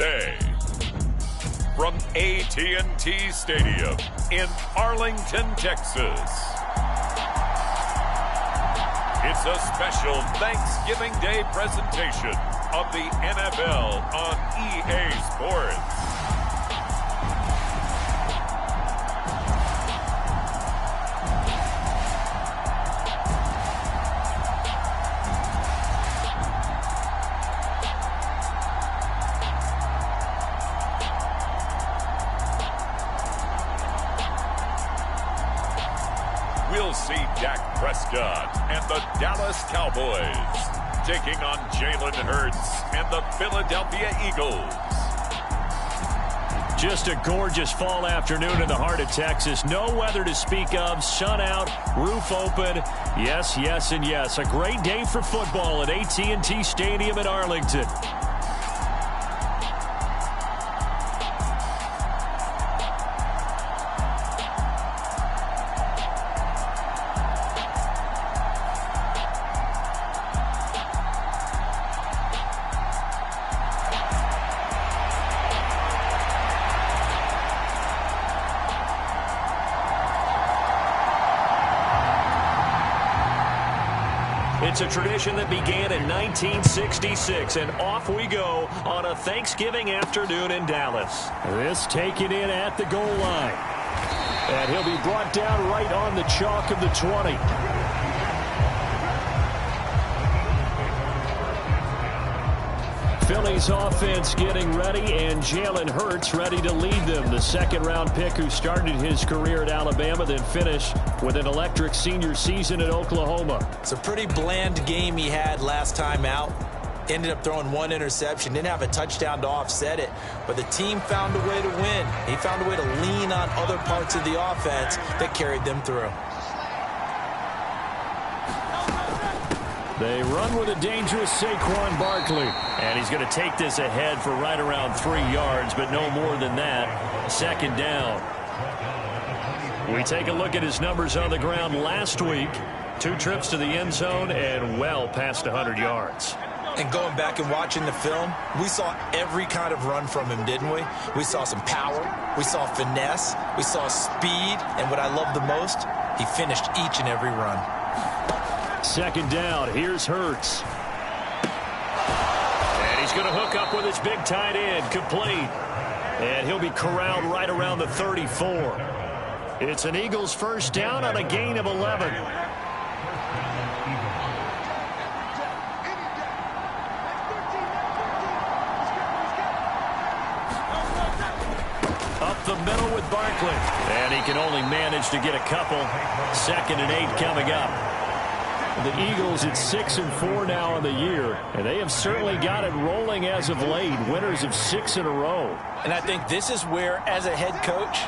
Day. From AT&T Stadium in Arlington, Texas. It's a special Thanksgiving Day presentation of the NFL on EA Sports. We'll see Dak Prescott and the Dallas Cowboys taking on Jalen Hurts and the Philadelphia Eagles. Just a gorgeous fall afternoon in the heart of Texas. No weather to speak of. Sun out, roof open. Yes, yes, and yes. A great day for football at AT&T Stadium in Arlington. It's a tradition that began in 1966, and off we go on a Thanksgiving afternoon in Dallas. This taken in at the goal line. And he'll be brought down right on the chalk of the 20. Philly's offense getting ready, and Jalen Hurts ready to lead them. The second-round pick who started his career at Alabama, then finished with an electric senior season at Oklahoma. It's a pretty bland game he had last time out. Ended up throwing one interception. Didn't have a touchdown to offset it. But the team found a way to win. He found a way to lean on other parts of the offense that carried them through. They run with a dangerous Saquon Barkley. And he's going to take this ahead for right around 3 yards, but no more than that. Second down. We take a look at his numbers on the ground last week. 2 trips to the end zone and well past 100 yards. And going back and watching the film, we saw every kind of run from him, didn't we? We saw some power. We saw finesse. We saw speed. And what I love the most, he finished each and every run. Second down. Here's Hurts. And he's going to hook up with his big tight end. Complete. And he'll be corralled right around the 34. It's an Eagles first down on a gain of 11. Up the middle with Barkley. And he can only manage to get a couple. 2nd and 8 coming up. The Eagles at 6-4 now on the year, and they have certainly got it rolling as of late. Winners of 6 in a row. And I think this is where, as a head coach,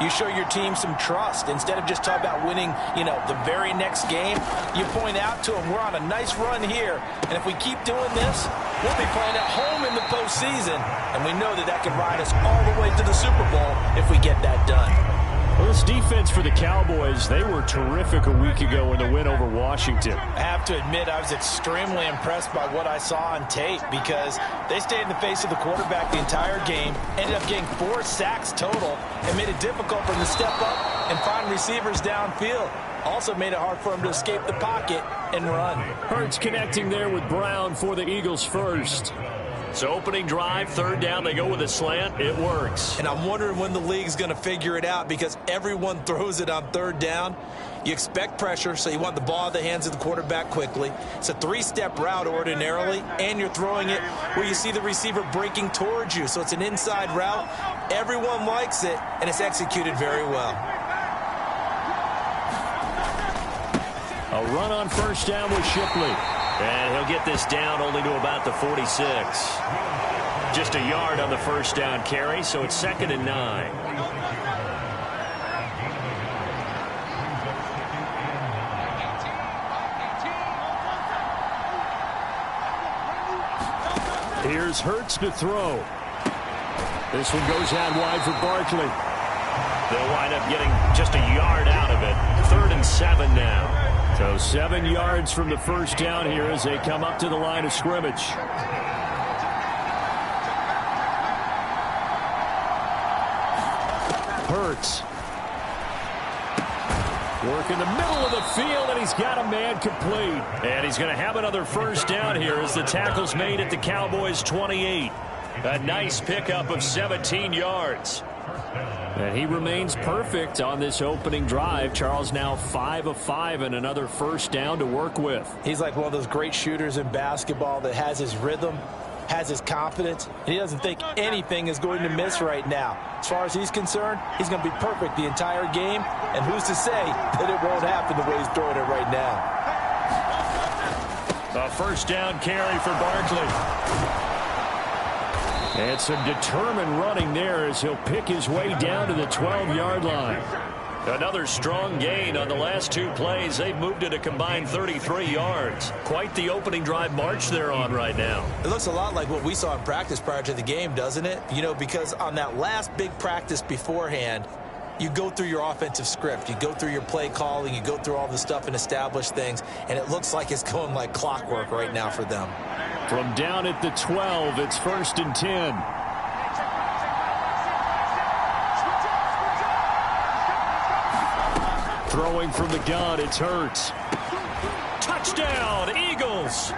you show your team some trust. Instead of just talking about winning, the very next game, you point out to them, we're on a nice run here, and if we keep doing this, we'll be playing at home in the postseason, and we know that can ride us all the way to the Super Bowl if we get that done. Well, this defense for the Cowboys, they were terrific a week ago in the win over Washington. I have to admit, I was extremely impressed by what I saw on tape because they stayed in the face of the quarterback the entire game, ended up getting 4 sacks total, and made it difficult for him to step up and find receivers downfield. Also made it hard for him to escape the pocket and run. Hurts connecting there with Brown for the Eagles first. So opening drive, 3rd down, they go with a slant. It works. And I'm wondering when the league's going to figure it out because everyone throws it on 3rd down. You expect pressure, so you want the ball in the hands of the quarterback quickly. It's a 3-step route ordinarily, and you're throwing it where you see the receiver breaking towards you. So it's an inside route. Everyone likes it, and it's executed very well. A run on 1st down with Shipley. And he'll get this down only to about the 46. Just a yard on the 1st down carry, so it's 2nd and 9. Here's Hurts to throw. This one goes out wide for Barkley. They'll wind up getting just a yard out of it. 3rd and 7 now. So 7 yards from the 1st down here as they come up to the line of scrimmage. Hurts. Work in the middle of the field, and he's got a man complete. And he's going to have another first down here as the tackle's made at the Cowboys' 28. A nice pickup of 17 yards. And he remains perfect on this opening drive. Charles now 5 of 5 and another first down to work with. He's like one of those great shooters in basketball that has his rhythm, has his confidence, and he doesn't think anything is going to miss right now. As far as he's concerned, he's going to be perfect the entire game, and who's to say that it won't happen the way he's throwing it right now. A first down carry for Barkley. And some determined running there as he'll pick his way down to the 12-yard line. Another strong gain on the last two plays. They've moved it a combined 33 yards. Quite the opening drive march they're on right now. It looks a lot like what we saw in practice prior to the game, doesn't it? You know, because on that last big practice beforehand, you go through your offensive script. You go through your play calling. You go through all the stuff and establish things. And it looks like it's going like clockwork right now for them. From down at the 12, it's 1st and 10. Throwing from the gun, it's Hurts. Touchdown, Eagles!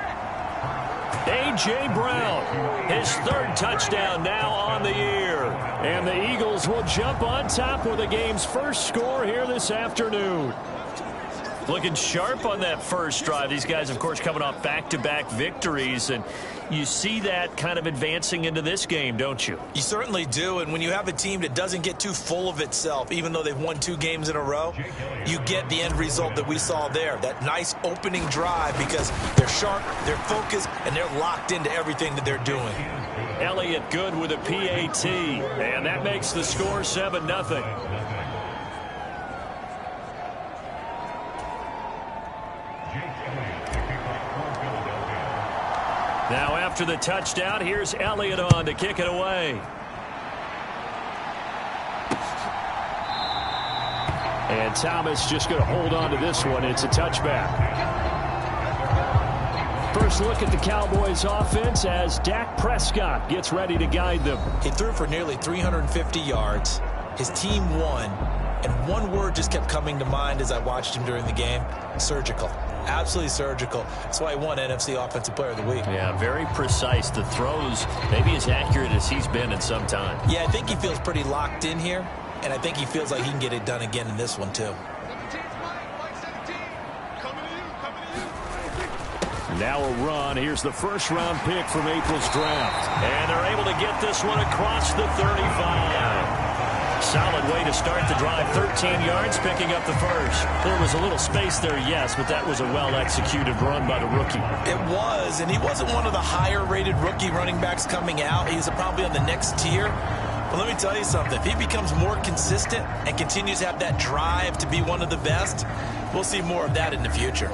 A.J. Brown, his 3rd touchdown now on the year. And the Eagles will jump on top with the game's first score here this afternoon. Looking sharp on that first drive. These guys, of course, coming off back-to-back victories, and you see that kind of advancing into this game, don't you? You certainly do, and when you have a team that doesn't get too full of itself, even though they've won 2 games in a row, you get the end result that we saw there, that nice opening drive, because they're sharp, they're focused, and they're locked into everything that they're doing. Elliott good with a PAT, and that makes the score 7-0. Now after the touchdown, here's Elliott on to kick it away. And Thomas just going to hold on to this one. It's a touchback. First look at the Cowboys offense as Dak Prescott gets ready to guide them. He threw for nearly 350 yards. His team won. And one word just kept coming to mind as I watched him during the game: surgical. Absolutely surgical. That's why he won NFC Offensive Player of the Week. Yeah, very precise. The throws maybe as accurate as he's been in some time. Yeah, I think he feels pretty locked in here, and I think he feels like he can get it done again in this one, too. Now a run. Here's the first-round pick from April's draft. And they're able to get this one across the 35. Solid way to start the drive. 13 yards, picking up the first. There was a little space there, yes, but that was a well-executed run by the rookie. It was, and he wasn't one of the higher-rated rookie running backs coming out. He's probably on the next tier. But let me tell you something. If he becomes more consistent and continues to have that drive to be one of the best, we'll see more of that in the future.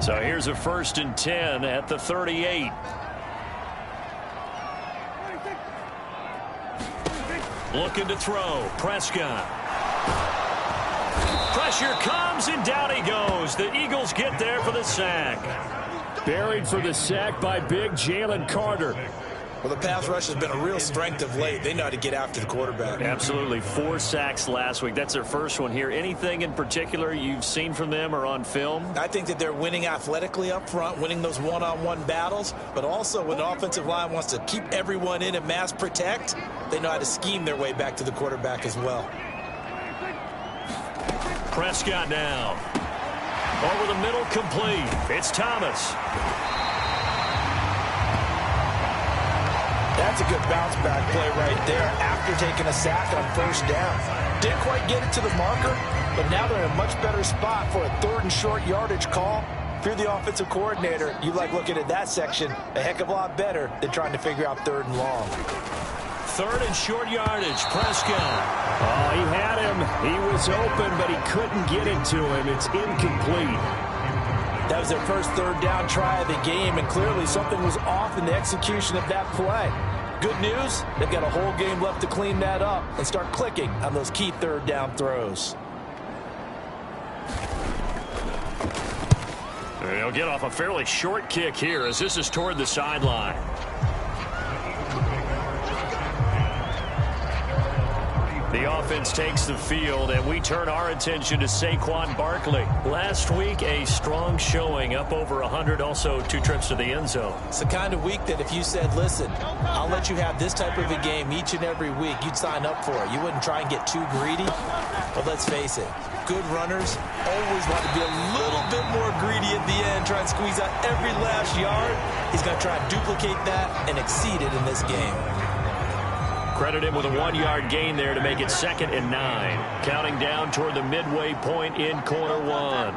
So here's a 1st and 10 at the 38. Looking to throw. Prescott. Pressure comes, and down he goes. The Eagles get there for the sack. Buried for the sack by big Jalen Carter. Well, the pass rush has been a real strength of late. They know how to get after the quarterback. Absolutely. 4 sacks last week. That's their first one here. Anything in particular you've seen from them or on film? I think that they're winning athletically up front, winning those one-on-one battles, but also when the offensive line wants to keep everyone in and mass protect, they know how to scheme their way back to the quarterback as well. Prescott now. Over the middle, complete. It's Thomas. That's a good bounce back play right there after taking a sack on first down. Didn't quite get it to the marker, but now they're in a much better spot for a 3rd and short yardage call. If you're the offensive coordinator, you like looking at that section a heck of a lot better than trying to figure out 3rd and long. 3rd and short yardage. Prescott. Oh, he had him. He was open, but he couldn't get it to him. It's incomplete. That was their first 3rd down try of the game, and clearly something was off in the execution of that play. Good news, they've got a whole game left to clean that up and start clicking on those key 3rd down throws. They'll get off a fairly short kick here as this is toward the sideline. The offense takes the field, and we turn our attention to Saquon Barkley. Last week, a strong showing, up over 100, also 2 trips to the end zone. It's the kind of week that if you said, listen, I'll let you have this type of a game each and every week, you'd sign up for it. You wouldn't try and get too greedy. But let's face it, good runners always want to be a little bit more greedy at the end, try and squeeze out every last yard. He's going to try and duplicate that and exceed it in this game. Credit him with a 1-yard gain there to make it 2nd and 9. Counting down toward the midway point in quarter 1.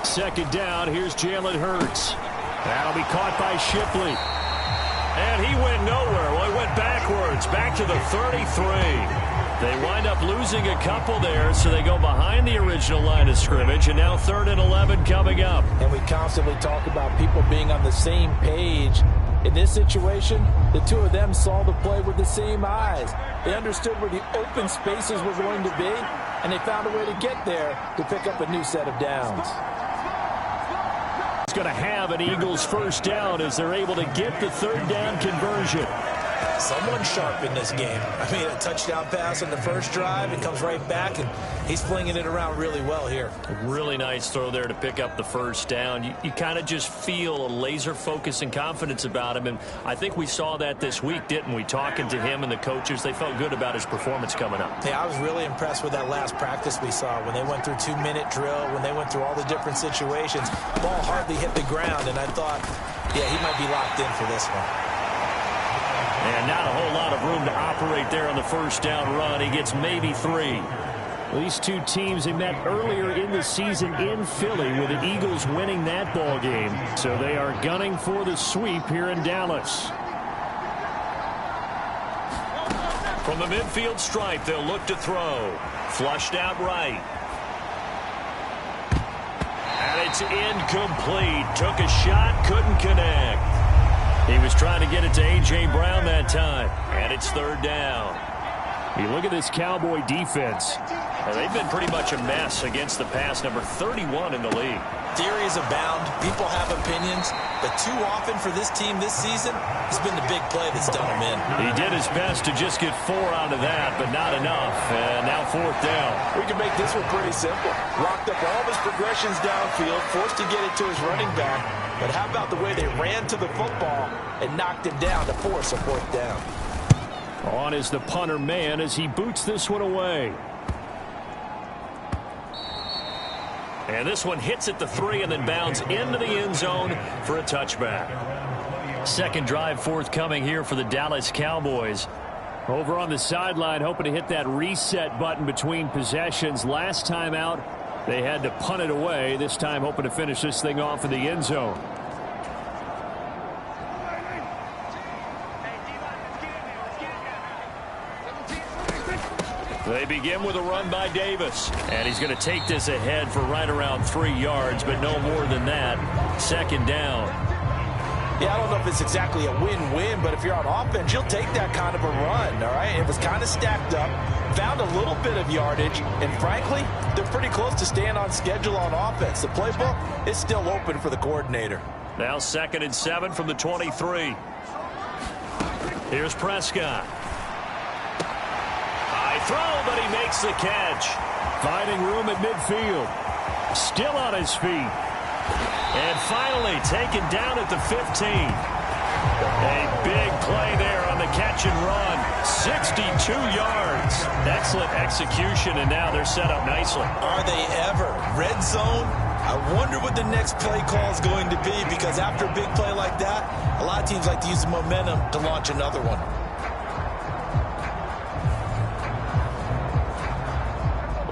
Second down, here's Jalen Hurts. That'll be caught by Shipley. And he went nowhere. Well, he went backwards, back to the 33. They wind up losing a couple there, so they go behind the original line of scrimmage, and now 3rd and 11 coming up. And we constantly talk about people being on the same page. In this situation, the two of them saw the play with the same eyes. They understood where the open spaces were going to be, and they found a way to get there to pick up a new set of downs. It's going to have an Eagles first down as they're able to get the 3rd down conversion. Someone sharp in this game. I mean, a touchdown pass on the first drive. It comes right back, and he's flinging it around really well here. A really nice throw there to pick up the first down. You kind of just feel a laser focus and confidence about him, and I think we saw that this week, didn't we? Talking to him and the coaches, they felt good about his performance coming up. Yeah, I was really impressed with that last practice we saw when they went through 2-minute drill, when they went through all the different situations. Ball hardly hit the ground, and I thought, yeah, he might be locked in for this one. And not a whole lot of room to operate there on the first down run. He gets maybe 3. These two teams, they met earlier in the season in Philly with the Eagles winning that ball game. So they are gunning for the sweep here in Dallas. From the midfield stripe, they'll look to throw. Flushed out right. And it's incomplete. Took a shot, couldn't connect. He was trying to get it to A.J. Brown that time, and it's 3rd down. You look at this Cowboy defense. They've been pretty much a mess against the pass, number 31 in the league. Theories abound. People have opinions. But too often for this team this season, it's been the big play that's done him in. He did his best to just get 4 out of that, but not enough. And now 4th down. We can make this one pretty simple. Locked up all of his progressions downfield, forced to get it to his running back. But how about the way they ran to the football and knocked him down to force a 4th down? On is the punter man as he boots this one away. And this one hits at the 3 and then bounds into the end zone for a touchback. Second drive forthcoming here for the Dallas Cowboys. Over on the sideline, hoping to hit that reset button between possessions. Last time out, they had to punt it away. This time hoping to finish this thing off in the end zone. They begin with a run by Davis. And he's going to take this ahead for right around 3 yards, but no more than that. 2nd down. Yeah, I don't know if it's exactly a win-win, but if you're on offense, you'll take that kind of a run, all right? It was kind of stacked up, found a little bit of yardage, and frankly, they're pretty close to staying on schedule on offense. The playbook is still open for the coordinator. Now 2nd and 7 from the 23. Here's Prescott. High throw, but he makes the catch. Finding room at midfield. Still on his feet. And finally taken down at the 15. A big play there on the catch and run. 62 yards. Excellent execution, and now they're set up nicely. Are they ever? Red zone? I wonder what the next play call is going to be, because after a big play like that, a lot of teams like to use the momentum to launch another one.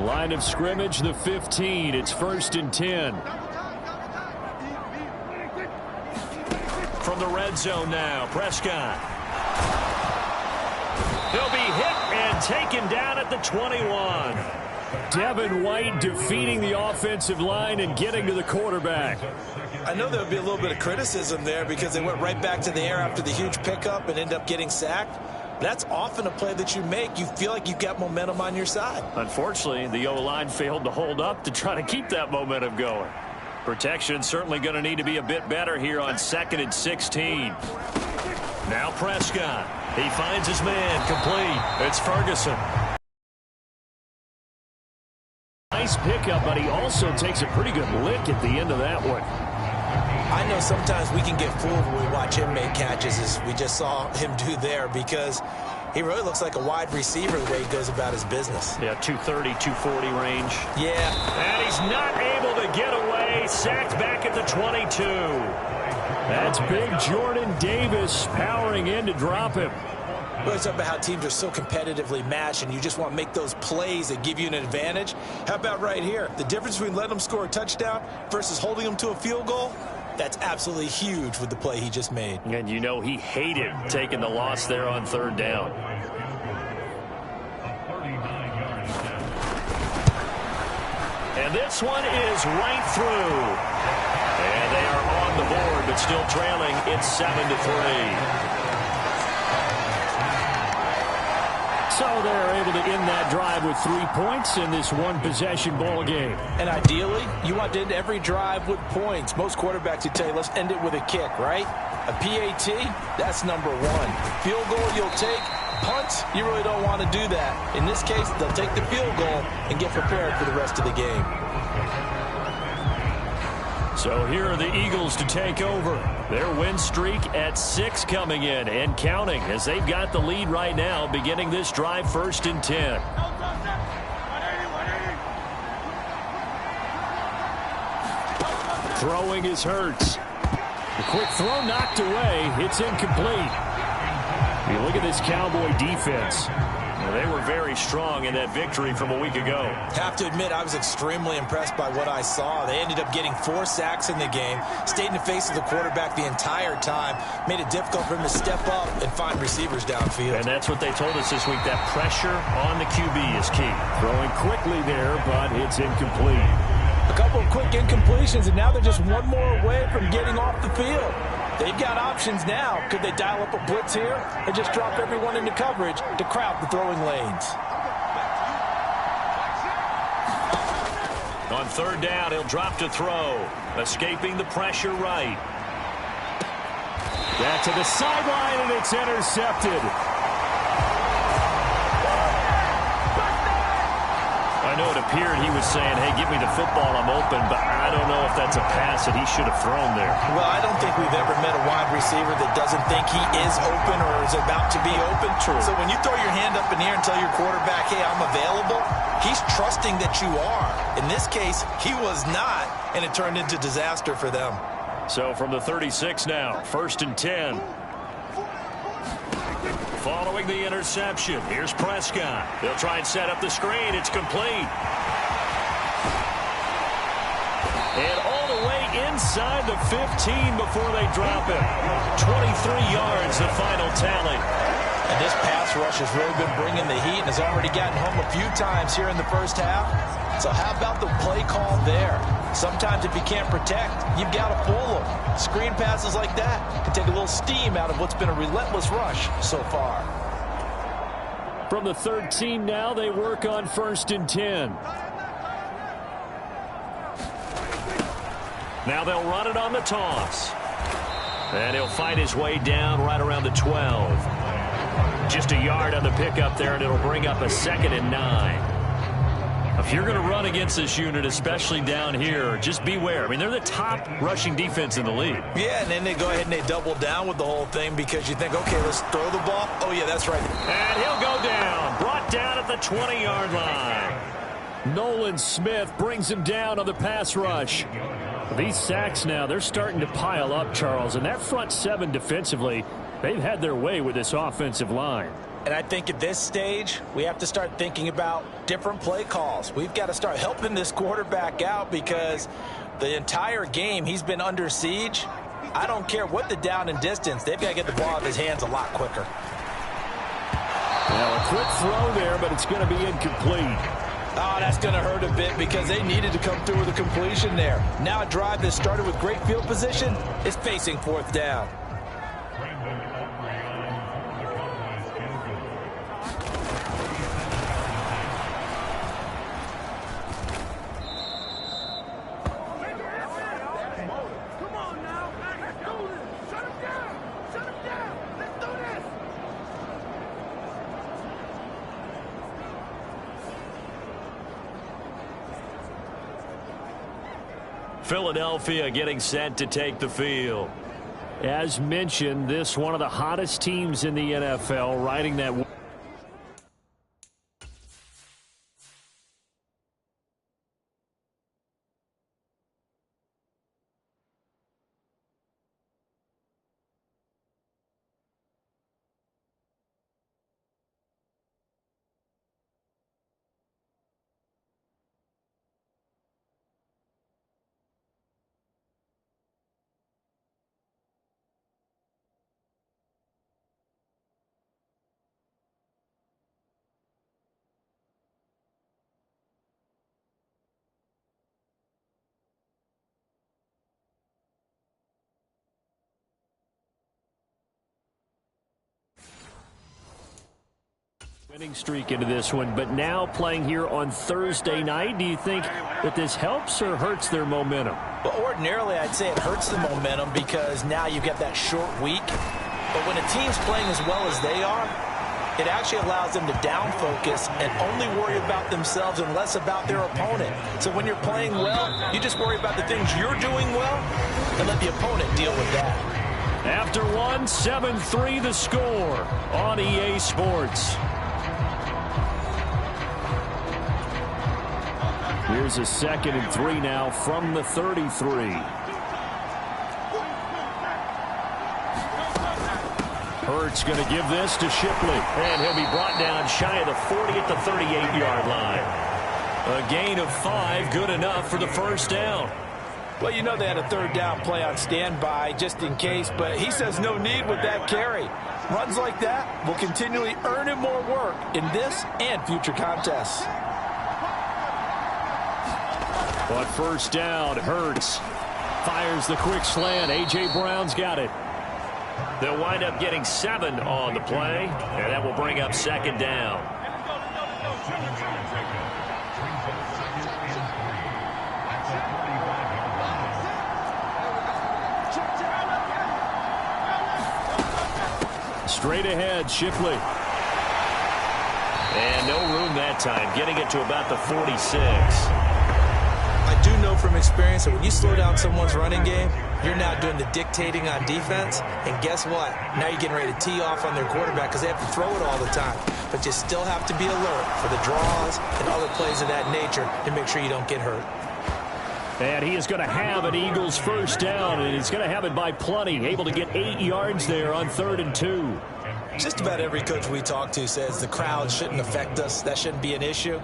Line of scrimmage, the 15. It's 1st and 10. From the red zone now, Prescott. He'll be hit and taken down at the 21. Devin White defeating the offensive line and getting to the quarterback. I know there would be a little bit of criticism there because they went right back to the air after the huge pickup and end up getting sacked. That's often a play that you make. You feel like you've got momentum on your side. Unfortunately, the O-line failed to hold up to try to keep that momentum going. Protection certainly going to need to be a bit better here on 2nd and 16. Now Prescott. He finds his man complete. It's Ferguson. Nice pickup, but he also takes a pretty good lick at the end of that one. I know sometimes we can get fooled when we watch him make catches, as we just saw him do there, because he really looks like a wide receiver the way he goes about his business. Yeah, 230, 240 range. Yeah. And he's not able to get away. Sacked back at the 22. That's big Jordan Davis powering in to drop him. We always talk about how teams are so competitively matched, and you just want to make those plays that give you an advantage. How about right here? The difference between letting them score a touchdown versus holding them to a field goal, that's absolutely huge with the play he just made. And you know he hated taking the loss there on 3rd down. And this one is right through. And they are on the board, but still trailing. It's 7-3. So they're able to end that drive with 3 points in this one-possession ball game. And ideally, you want to end every drive with points. Most quarterbacks would tell you, let's end it with a kick, right? A PAT, that's number 1. Field goal you'll take. Punts, you really don't want to do that. In this case, they'll take the field goal and get prepared for the rest of the game. So here are the Eagles to take over. Their win streak at 6 coming in and counting, as they've got the lead right now, beginning this drive 1st and 10. Throwing is Hurts. The quick throw knocked away. It's incomplete. You look at this Cowboy defense. Well, they were very strong in that victory from a week ago. Have to admit, I was extremely impressed by what I saw. They ended up getting 4 sacks in the game, stayed in the face of the quarterback the entire time, made it difficult for him to step up and find receivers downfield. And that's what they told us this week, that pressure on the QB is key. Throwing quickly there, but it's incomplete. A couple of quick incompletions, and now they're just one more away from getting off the field. They've got options now. Could they dial up a blitz here or just drop everyone into coverage to crowd the throwing lanes? On 3rd down, he'll drop to throw. Escaping the pressure right. Back to the sideline, and it's intercepted. I know it appeared he was saying, hey, give me the football, I'm open, but I don't know if that's a pass that he should have thrown there. Well, I don't think we've ever met a wide receiver that doesn't think he is open or is about to be open. True. So when you throw your hand up in the air and tell your quarterback, hey, I'm available, he's trusting that you are. In this case, he was not, and it turned into disaster for them. So from the 36 now, 1st and 10. Following the interception, here's Prescott. They'll try and set up the screen. It's complete. And all the way inside the 15 before they drop it. 23 yards, the final tally. And this pass rush has really been bringing the heat and has already gotten home a few times here in the first half. So how about the play call there? Sometimes if you can't protect, you've got to pull them. Screen passes like that can take a little steam out of what's been a relentless rush so far. From the 13 now, they work on 1st and 10. Now they'll run it on the toss. And he'll fight his way down right around the 12. Just a yard on the pickup there, and it'll bring up a 2nd and 9. If you're going to run against this unit, especially down here, just beware. I mean, they're the top rushing defense in the league. Yeah, and then they go ahead and they double down with the whole thing because you think, okay, let's throw the ball. Oh, yeah, that's right. And he'll go down. Brought down at the 20-yard line. Nolan Smith brings him down on the pass rush. These sacks now, they're starting to pile up, Charles. And that front 7 defensively, they've had their way with this offensive line. And I think at this stage, we have to start thinking about different play calls. We've got to start helping this quarterback out because the entire game he's been under siege. I don't care what the down and distance. They've got to get the ball out of his hands a lot quicker. Now a quick throw there, but it's going to be incomplete. Oh, that's going to hurt a bit because they needed to come through with a completion there. Now a drive that started with great field position is facing 4th down. Philadelphia getting set to take the field. As mentioned, this one of the hottest teams in the NFL, riding that. Winning streak into this one, but now playing here on Thursday night. Do you think that this helps or hurts their momentum? Well, ordinarily, I'd say it hurts the momentum because now you get that short week. But when a team's playing as well as they are, it actually allows them to down focus and only worry about themselves and less about their opponent. So when you're playing well, you just worry about the things you're doing well and let the opponent deal with that. After one, 7-3 the score on EA Sports. Here's a 2nd and 3 now from the 33. Hurts going to give this to Shipley. And he'll be brought down shy of the 40 at the 38-yard line. A gain of 5, good enough for the first down. Well, you know they had a 3rd down play on standby just in case, but he says no need with that carry. Runs like that will continually earn him more work in this and future contests. But first down, Hurts fires the quick slant. A.J. Brown's got it. They'll wind up getting 7 on the play, and that will bring up 2nd down. Straight ahead, Shipley. And no room that time, getting it to about the 46. I do know from experience that when you slow down someone's running game, you're now doing the dictating on defense. And guess what? Now you're getting ready to tee off on their quarterback because they have to throw it all the time. But you still have to be alert for the draws and other plays of that nature to make sure you don't get hurt. And he is going to have an Eagles first down, and he's going to have it by plenty. Able to get 8 yards there on 3rd and 2. Just about every coach we talk to says the crowd shouldn't affect us. That shouldn't be an issue.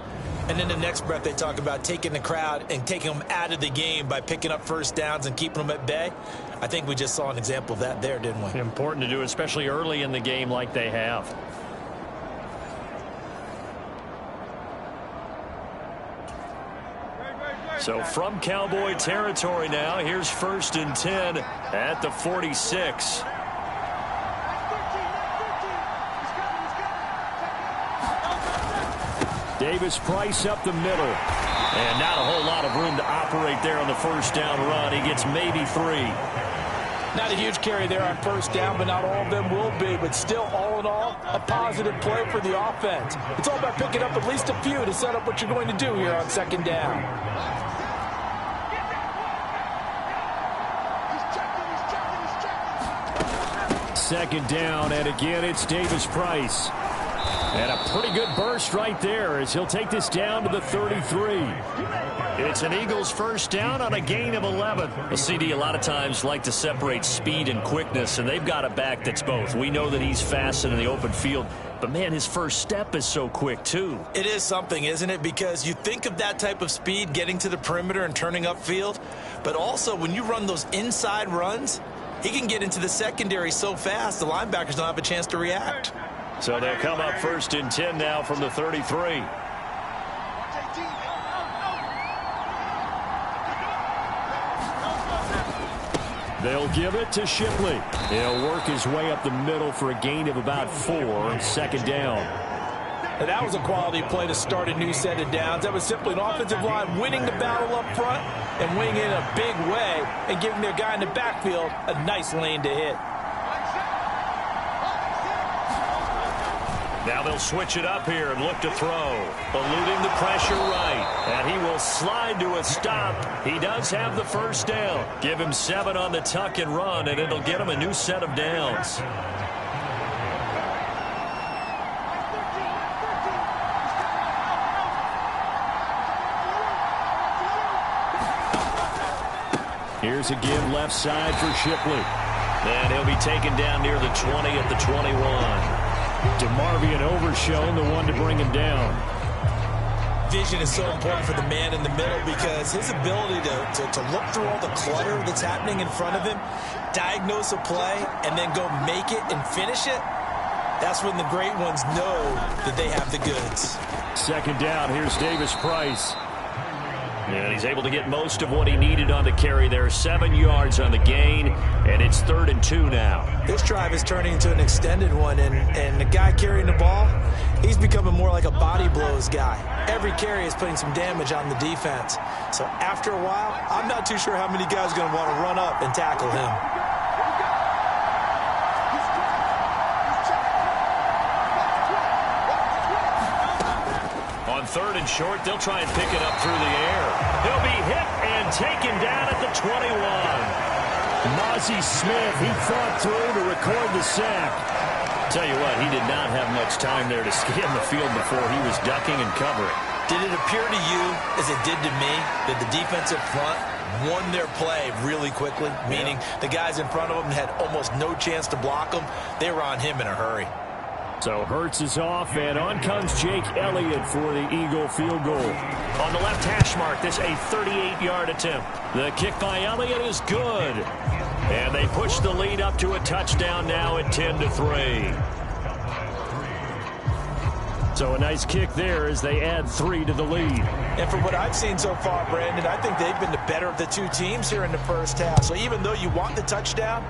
And in the next breath, they talk about taking the crowd and taking them out of the game by picking up first downs and keeping them at bay. I think we just saw an example of that there, didn't we? Important to do, especially early in the game like they have. So from Cowboy territory now, here's 1st and 10 at the 46. Davis Price up the middle. And not a whole lot of room to operate there on the first down run. He gets maybe 3. Not a huge carry there on first down, but not all of them will be. But still, all in all, a positive play for the offense. It's all about picking up at least a few to set up what you're going to do here on 2nd down. Second down, and again, it's Davis Price. And a pretty good burst right there as he'll take this down to the 33. It's an Eagles first down on a gain of 11. A CD a lot of times like to separate speed and quickness, and they've got a back that's both. We know that he's fast in the open field, but, man, his first step is so quick, too. It is something, isn't it? Because you think of that type of speed getting to the perimeter and turning upfield, but also when you run those inside runs, he can get into the secondary so fast the linebackers don't have a chance to react. So they'll come up 1st and 10 now from the 33. They'll give it to Shipley. He'll work his way up the middle for a gain of about 4. 2nd down. And that was a quality play to start a new set of downs. That was simply an offensive line winning the battle up front and winning it in a big way and giving their guy in the backfield a nice lane to hit. Now they'll switch it up here and look to throw. Eluding the pressure right. And he will slide to a stop. He does have the first down. Give him 7 on the tuck and run, and it'll get him a new set of downs. Here's a give left side for Shipley. And he'll be taken down near the 20 at the 21. DeMarvion Overshown, the one to bring him down. Vision is so important for the man in the middle because his ability to look through all the clutter that's happening in front of him, diagnose a play, and then go make it and finish it, that's when the great ones know that they have the goods. Second down, here's Davis Price. And he's able to get most of what he needed on the carry there. 7 yards on the gain, and it's 3rd and 2 now. This drive is turning into an extended one, and the guy carrying the ball, he's becoming more like a body blows guy. Every carry is putting some damage on the defense. So after a while, I'm not too sure how many guys are going to want to run up and tackle him. On 3rd and short, they'll try and pick it up through the air. He'll be hit and taken down at the 21. Mozzie Smith, he fought through to record the sack. Tell you what, he did not have much time there to scan the field before he was ducking and covering. Did it appear to you, as it did to me, that the defensive front won their play really quickly? Meaning the guys in front of them had almost no chance to block them. They were on him in a hurry. So Hurts is off, and on comes Jake Elliott for the Eagle field goal. On the left hash mark, this a 38-yard attempt. The kick by Elliott is good. And they push the lead up to a touchdown now at 10-3. So a nice kick there as they add 3 to the lead. And from what I've seen so far, Brandon, I think they've been the better of the two teams here in the first half. So even though you want the touchdown,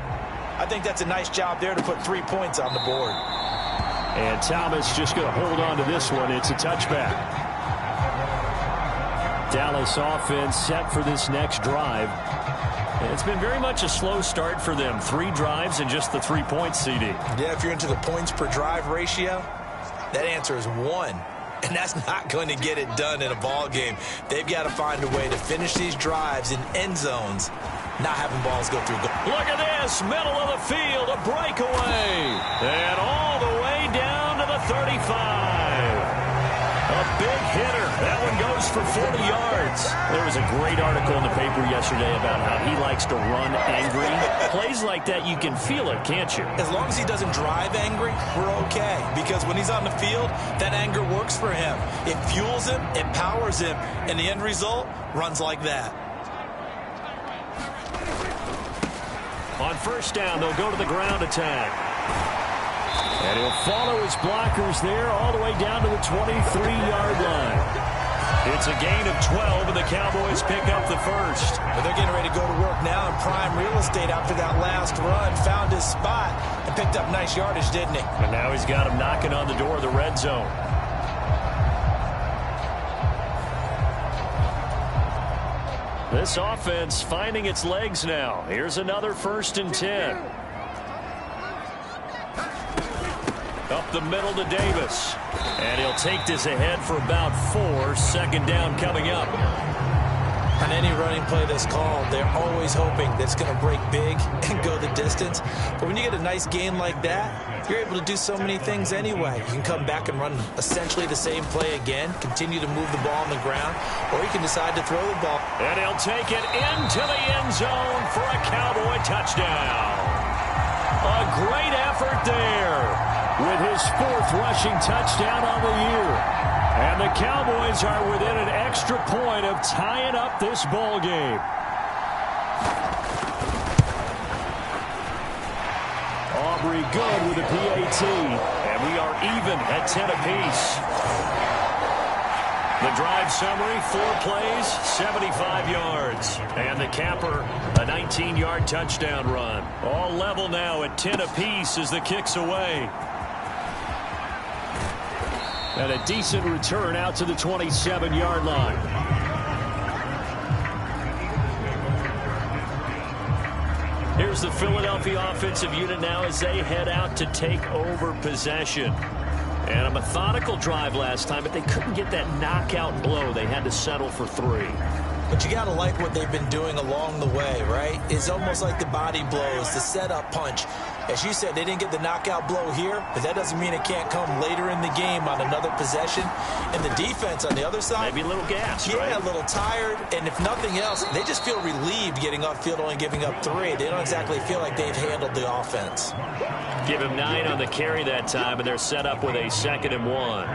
I think that's a nice job there to put 3 points on the board. And Thomas just going to hold on to this one. It's a touchback. Dallas offense set for this next drive. It's been very much a slow start for them. 3 drives and just the 3 points, CD. Yeah, if you're into the points per drive ratio, that answer is 1. And that's not going to get it done in a ball game. They've got to find a way to finish these drives in end zones, not having balls go through. Look at this, middle of the field, a breakaway. And all the way down to the 35. A big hitter. That one goes for 40 yards. There was a great article in the paper yesterday about how he likes to run angry. Plays like that, you can feel it, can't you? As long as he doesn't drive angry, we're okay. Because when he's on the field, that anger works for him. It fuels him, it powers him, and the end result runs like that. On first down, they'll go to the ground attack. And he'll follow his blockers there all the way down to the 23-yard line. It's a gain of 12, and the Cowboys pick up the first. But they're getting ready to go to work now in prime real estate after that last run. Found his spot and picked up nice yardage, didn't he? And now he's got him knocking on the door of the red zone. This offense finding its legs now. Here's another 1st and 10. Up the middle to Davis. And he'll take this ahead for about 4. Second down coming up. On any running play that's called, they're always hoping that it's going to break big and go the distance. But when you get a nice gain like that, you're able to do so many things anyway. You can come back and run essentially the same play again, continue to move the ball on the ground, or you can decide to throw the ball. And he'll take it into the end zone for a Cowboy touchdown. A great effort there. With his 4th rushing touchdown on the year. And the Cowboys are within an extra point of tying up this ball game. Aubrey good with a PAT. And we are even at 10 apiece. The drive summary, 4 plays, 75 yards. And the capper, a 19-yard touchdown run. All level now at 10 apiece as the kick's away. And a decent return out to the 27-yard line. Here's the Philadelphia offensive unit now as they head out to take over possession. And a methodical drive last time, but they couldn't get that knockout blow. They had to settle for 3. But you got to like what they've been doing along the way, right? It's almost like the body blows, the setup punch. As you said, they didn't get the knockout blow here, but that doesn't mean it can't come later in the game on another possession. And the defense on the other side, maybe a little gas, yeah, right? A little tired. And if nothing else, they just feel relieved getting off field, only giving up 3. They don't exactly feel like they've handled the offense. Give him 9 on the carry that time, and they're set up with a 2nd and 1.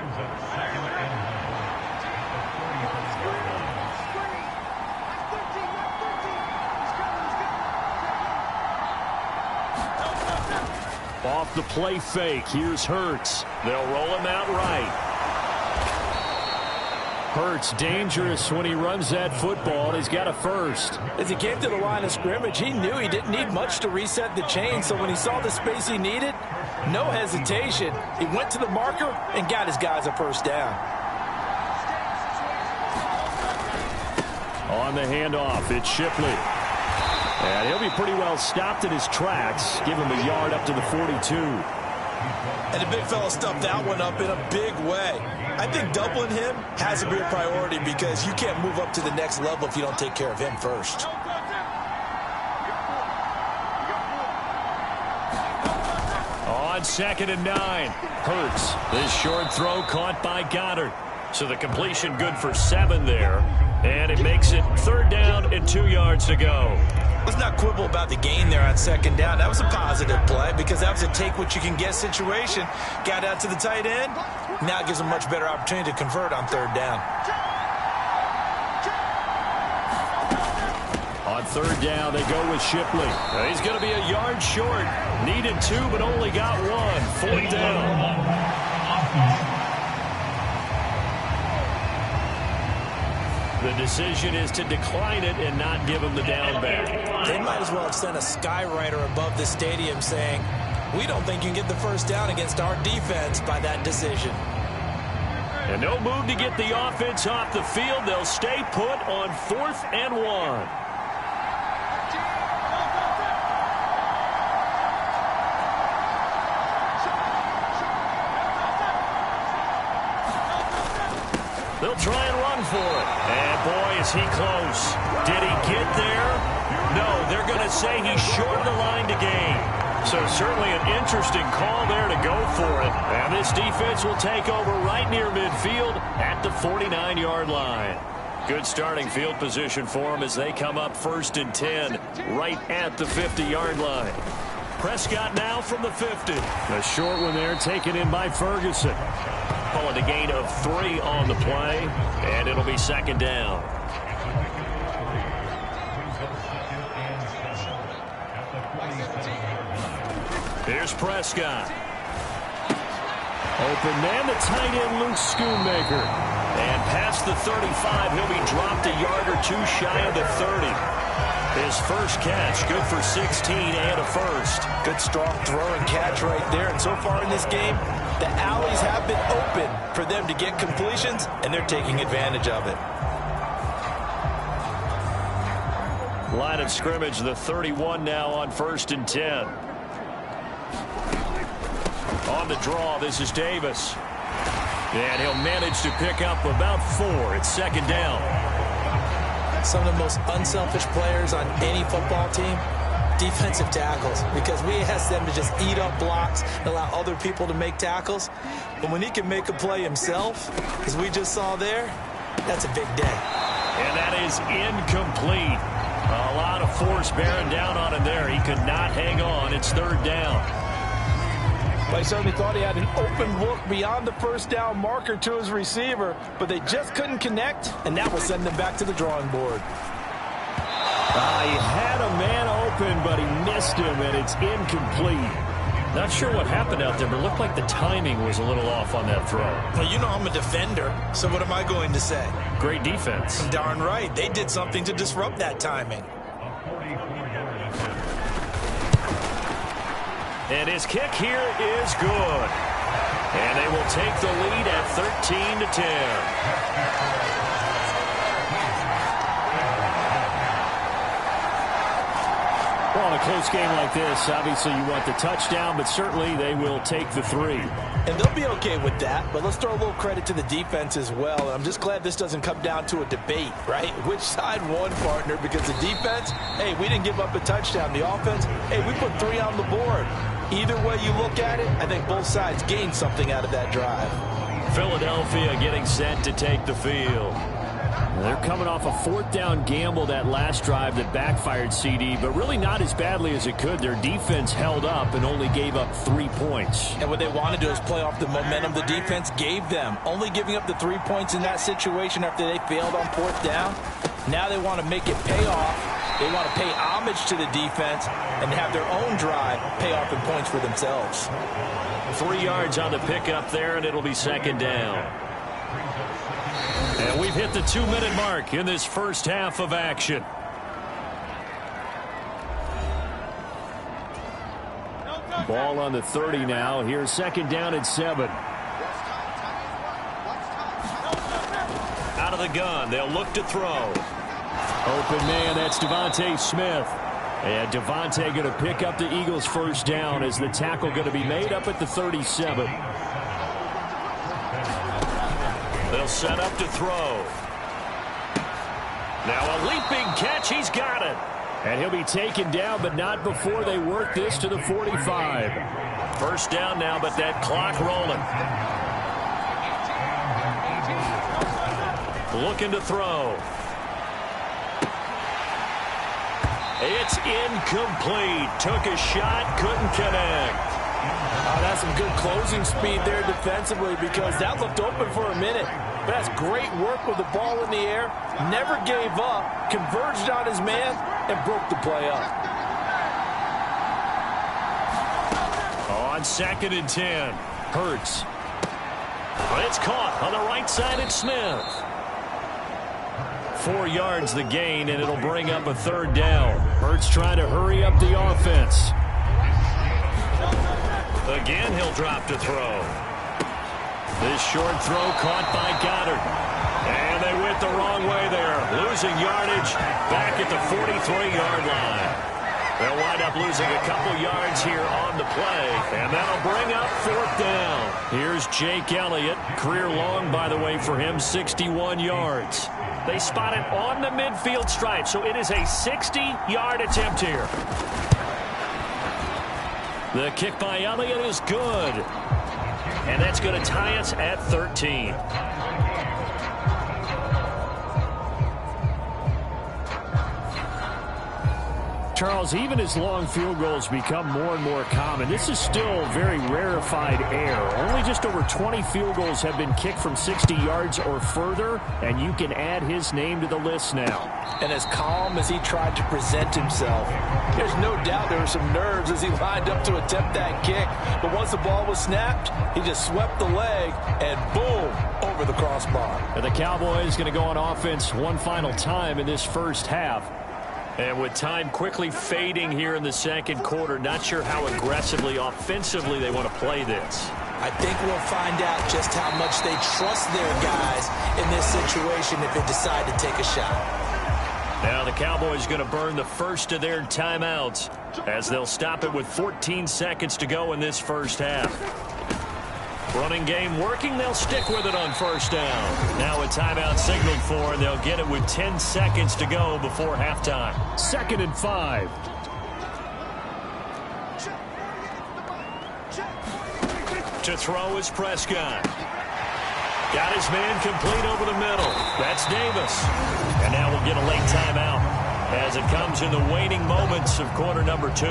Off the play fake, here's Hurts. They'll roll him out right. Hurts dangerous when he runs that football. He's got a first. As he came to the line of scrimmage, he knew he didn't need much to reset the chain. So when he saw the space he needed, no hesitation. He went to the marker and got his guys a first down. On the handoff, it's Shipley. And he'll be pretty well stopped in his tracks. Give him a yard up to the 42. And the big fella stuffed that one up in a big way. I think doubling him has to be a priority because you can't move up to the next level if you don't take care of him first. On 2nd and 9, Hurts. This short throw caught by Goddard. So the completion good for 7 there. And it makes it 3rd down and 2 yards to go. Let's not quibble about the gain there on 2nd down. That was a positive play because that was a take-what-you-can-get situation. Got out to the tight end. Now it gives them a much better opportunity to convert on 3rd down. On 3rd down, they go with Shipley. He's going to be a yard short. Needed 2, but only got 1. 4th down. The decision is to decline it and not give him the down back. They might as well have sent a skywriter above the stadium saying, we don't think you can get the first down against our defense by that decision. And no move to get the offense off the field. They'll stay put on 4th and 1. They'll try and run for it. And boy, is he close. Did he get there? No, they're going to say he's short of the line to gain. So certainly an interesting call there to go for it. And this defense will take over right near midfield at the 49-yard line. Good starting field position for them as they come up 1st and 10 right at the 50-yard line. Prescott now from the 50. A short one there taken in by Ferguson. Calling a gain of 3 on the play, and it'll be 2nd down. Here's Prescott. Open man, the tight end, Luke Schoonmaker. And past the 35, he'll be dropped a yard or 2 shy of the 30. His first catch, good for 16 and a first. Good strong throw and catch right there. And so far in this game, the alleys have been open for them to get completions, and they're taking advantage of it. Line of scrimmage, the 31 now on 1st and 10. On the draw, this is Davis. And he'll manage to pick up about 4. It's 2nd down. Some of the most unselfish players on any football team, defensive tackles, because we ask them to just eat up blocks and allow other people to make tackles. But when he can make a play himself, as we just saw there, that's a big day. And that is incomplete. A lot of force bearing down on him there. He could not hang on. It's 3rd down. But he certainly thought he had an open look beyond the first down marker to his receiver, but they just couldn't connect, and that will send them back to the drawing board. He had a man open, but he missed him, and it's incomplete. Not sure what happened out there, but it looked like the timing was a little off on that throw. Well, you know I'm a defender, so what am I going to say? Great defense. Darn right. They did something to disrupt that timing. And his kick here is good. And they will take the lead at 13-10. Well, in a close game like this, obviously you want the touchdown, but certainly they will take the 3. And they'll be okay with that, but let's throw a little credit to the defense as well. And I'm just glad this doesn't come down to a debate, right? Which side won, partner? Because the defense, hey, we didn't give up a touchdown. The offense, hey, we put 3 on the board. Either way you look at it, I think both sides gained something out of that drive. Philadelphia getting set to take the field. They're coming off a 4th down gamble that last drive that backfired, CD, but really not as badly as it could. Their defense held up and only gave up 3 points. And what they want to do is play off the momentum the defense gave them. Only giving up the 3 points in that situation after they failed on 4th down. Now they want to make it pay off. They want to pay homage to the defense and have their own drive pay off in points for themselves. 3 yards on the pickup there, and it'll be 2nd down. And we've hit the 2-minute mark in this first half of action. Ball on the 30 now. Here's 2nd down and 7. Out of the gun, they'll look to throw. Open man, that's Devontae Smith. And Devontae going to pick up the Eagles' first down as the tackle going to be made up at the 37. They'll set up to throw. Now a leaping catch. He's got it. And he'll be taken down, but not before they work this to the 45. First down now, but that clock rolling. Looking to throw. It's incomplete. Took a shot, couldn't connect. Oh, that's some good closing speed there defensively because that looked open for a minute. But that's great work with the ball in the air. Never gave up, converged on his man, and broke the play up. On 2nd and 10. Hurts. But it's caught on the right side at Smith. 4 yards the gain, and it'll bring up a 3rd down. Hurts trying to hurry up the offense. Again, he'll drop to throw. This short throw caught by Goddard. And they went the wrong way there. Losing yardage back at the 43-yard line. They'll wind up losing a couple yards here on the play. And that'll bring up 4th down. Here's Jake Elliott. Career long, by the way, for him, 61 yards. They spot it on the midfield stripe, so it is a 60-yard attempt here. The kick by Elliott is good. And that's going to tie us at 13. Charles, even as long field goals become more and more common, this is still very rarefied air. Only just over 20 field goals have been kicked from 60 yards or further, and you can add his name to the list now. And as calm as he tried to present himself, there's no doubt there were some nerves as he lined up to attempt that kick. But once the ball was snapped, he just swept the leg and boom, over the crossbar. And the Cowboys going to go on offense one final time in this first half. And with time quickly fading here in the 2nd quarter, not sure how aggressively, offensively they want to play this. I think we'll find out just how much they trust their guys in this situation if they decide to take a shot. Now the Cowboys going to burn the first of their timeouts as they'll stop it with 14 seconds to go in this first half. Running game working. They'll stick with it on 1st down. Now a timeout signaled for, and they'll get it with 10 seconds to go before halftime. 2nd and 5. To throw is Prescott. Got his man complete over the middle. That's Davis. And now we'll get a late timeout as it comes in the waning moments of quarter number 2.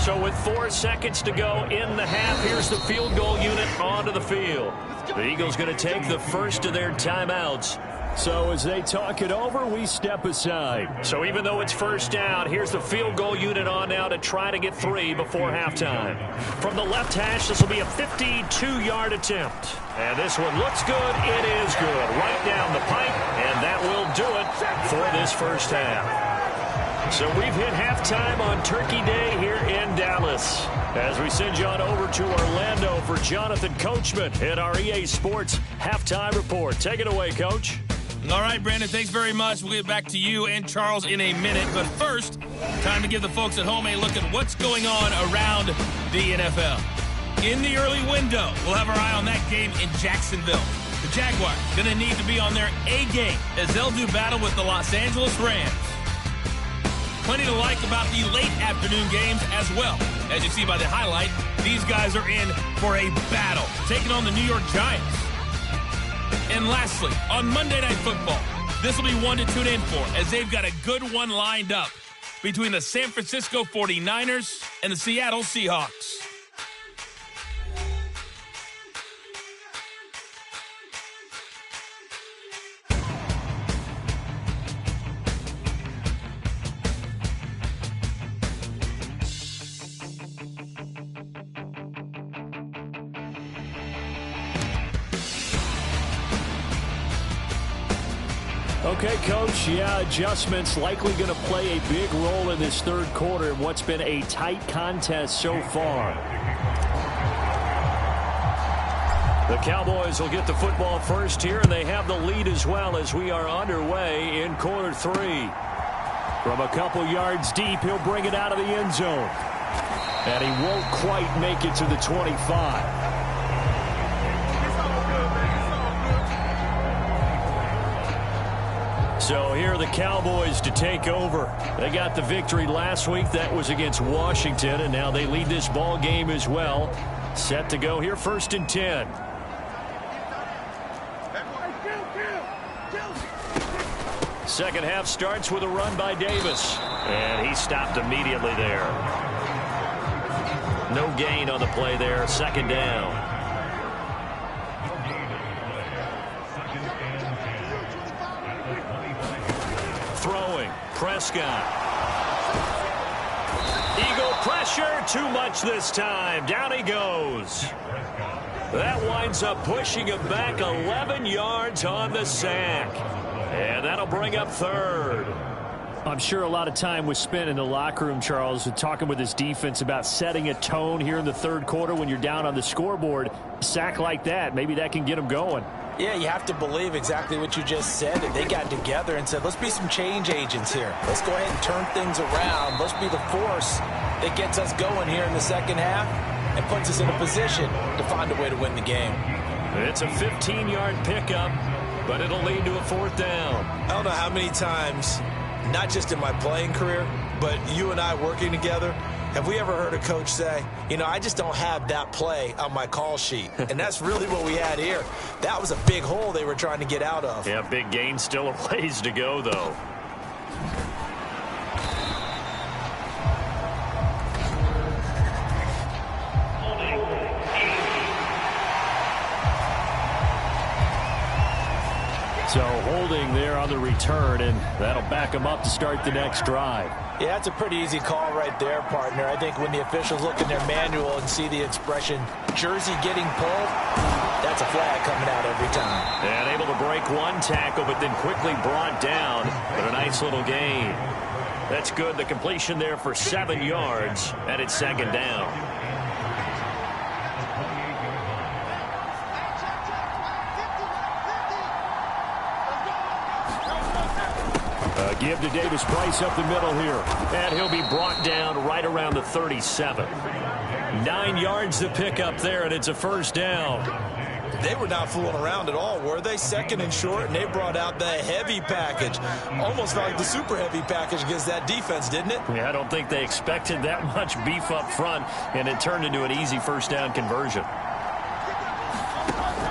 So with 4 seconds to go in the half, here's the field goal unit onto the field. The Eagles going to take the first of their timeouts. So as they talk it over, we step aside. So even though it's 1st down, here's the field goal unit on now to try to get 3 before halftime. From the left hash, this will be a 52-yard attempt. And this one looks good. It is good. Right down the pipe, and that will do it for this first half. So we've hit halftime on Turkey Day here in Dallas. As we send you on over to Orlando for Jonathan Coachman at our EA Sports Halftime Report. Take it away, Coach. All right, Brandon, thanks very much. We'll get back to you and Charles in a minute. But first, time to give the folks at home a look at what's going on around the NFL. In the early window, we'll have our eye on that game in Jacksonville. The Jaguars going to need to be on their A game as they'll do battle with the Los Angeles Rams. Plenty to like about the late afternoon games as well. As you see by the highlight, these guys are in for a battle, taking on the New York Giants. And lastly, on Monday Night Football, this will be one to tune in for as they've got a good one lined up between the San Francisco 49ers and the Seattle Seahawks. Okay, Coach, adjustments likely going to play a big role in this third quarter in what's been a tight contest so far. The Cowboys will get the football first here, and they have the lead as well as we are underway in quarter three. From a couple yards deep, he'll bring it out of the end zone. And he won't quite make it to the 25. So here are the Cowboys to take over. They got the victory last week. That was against Washington, and now they lead this ball game as well. Set to go here, 1st and 10. Second half starts with a run by Davis. And he stopped immediately there. No gain on the play there. 2nd down. Throwing, Prescott. Eagle pressure, too much this time. Down he goes. That winds up pushing him back 11 yards on the sack. And that'll bring up 3rd. I'm sure a lot of time was spent in the locker room, Charles, talking with his defense about setting a tone here in the third quarter when you're down on the scoreboard. A sack like that, maybe that can get him going. Yeah, you have to believe exactly what you just said. That they got together and said, let's be some change agents here. Let's go ahead and turn things around. Let's be the force that gets us going here in the second half and puts us in a position to find a way to win the game. It's a 15-yard pickup, but it'll lead to a 4th down. I don't know how many times, not just in my playing career, but you and I working together, have we ever heard a coach say, you know, I just don't have that play on my call sheet? And that's really what we had here. That was a big hole they were trying to get out of. Yeah, big gain, still a ways to go, though. So holding there on the return, and that'll back them up to start the next drive. Yeah, that's a pretty easy call right there, partner. I think when the officials look in their manual and see the expression, jersey getting pulled, that's a flag coming out every time. And able to break one tackle, but then quickly brought down. But a nice little gain. That's good. The completion there for 7 yards, and it's 2nd down. Give to Davis Price up the middle here. And he'll be brought down right around the 37. 9 yards to pick up there, and it's a 1st down. They were not fooling around at all, were they? 2nd and short, and they brought out the heavy package. Almost like the super heavy package against that defense, didn't it? Yeah, I don't think they expected that much beef up front, and it turned into an easy 1st down conversion.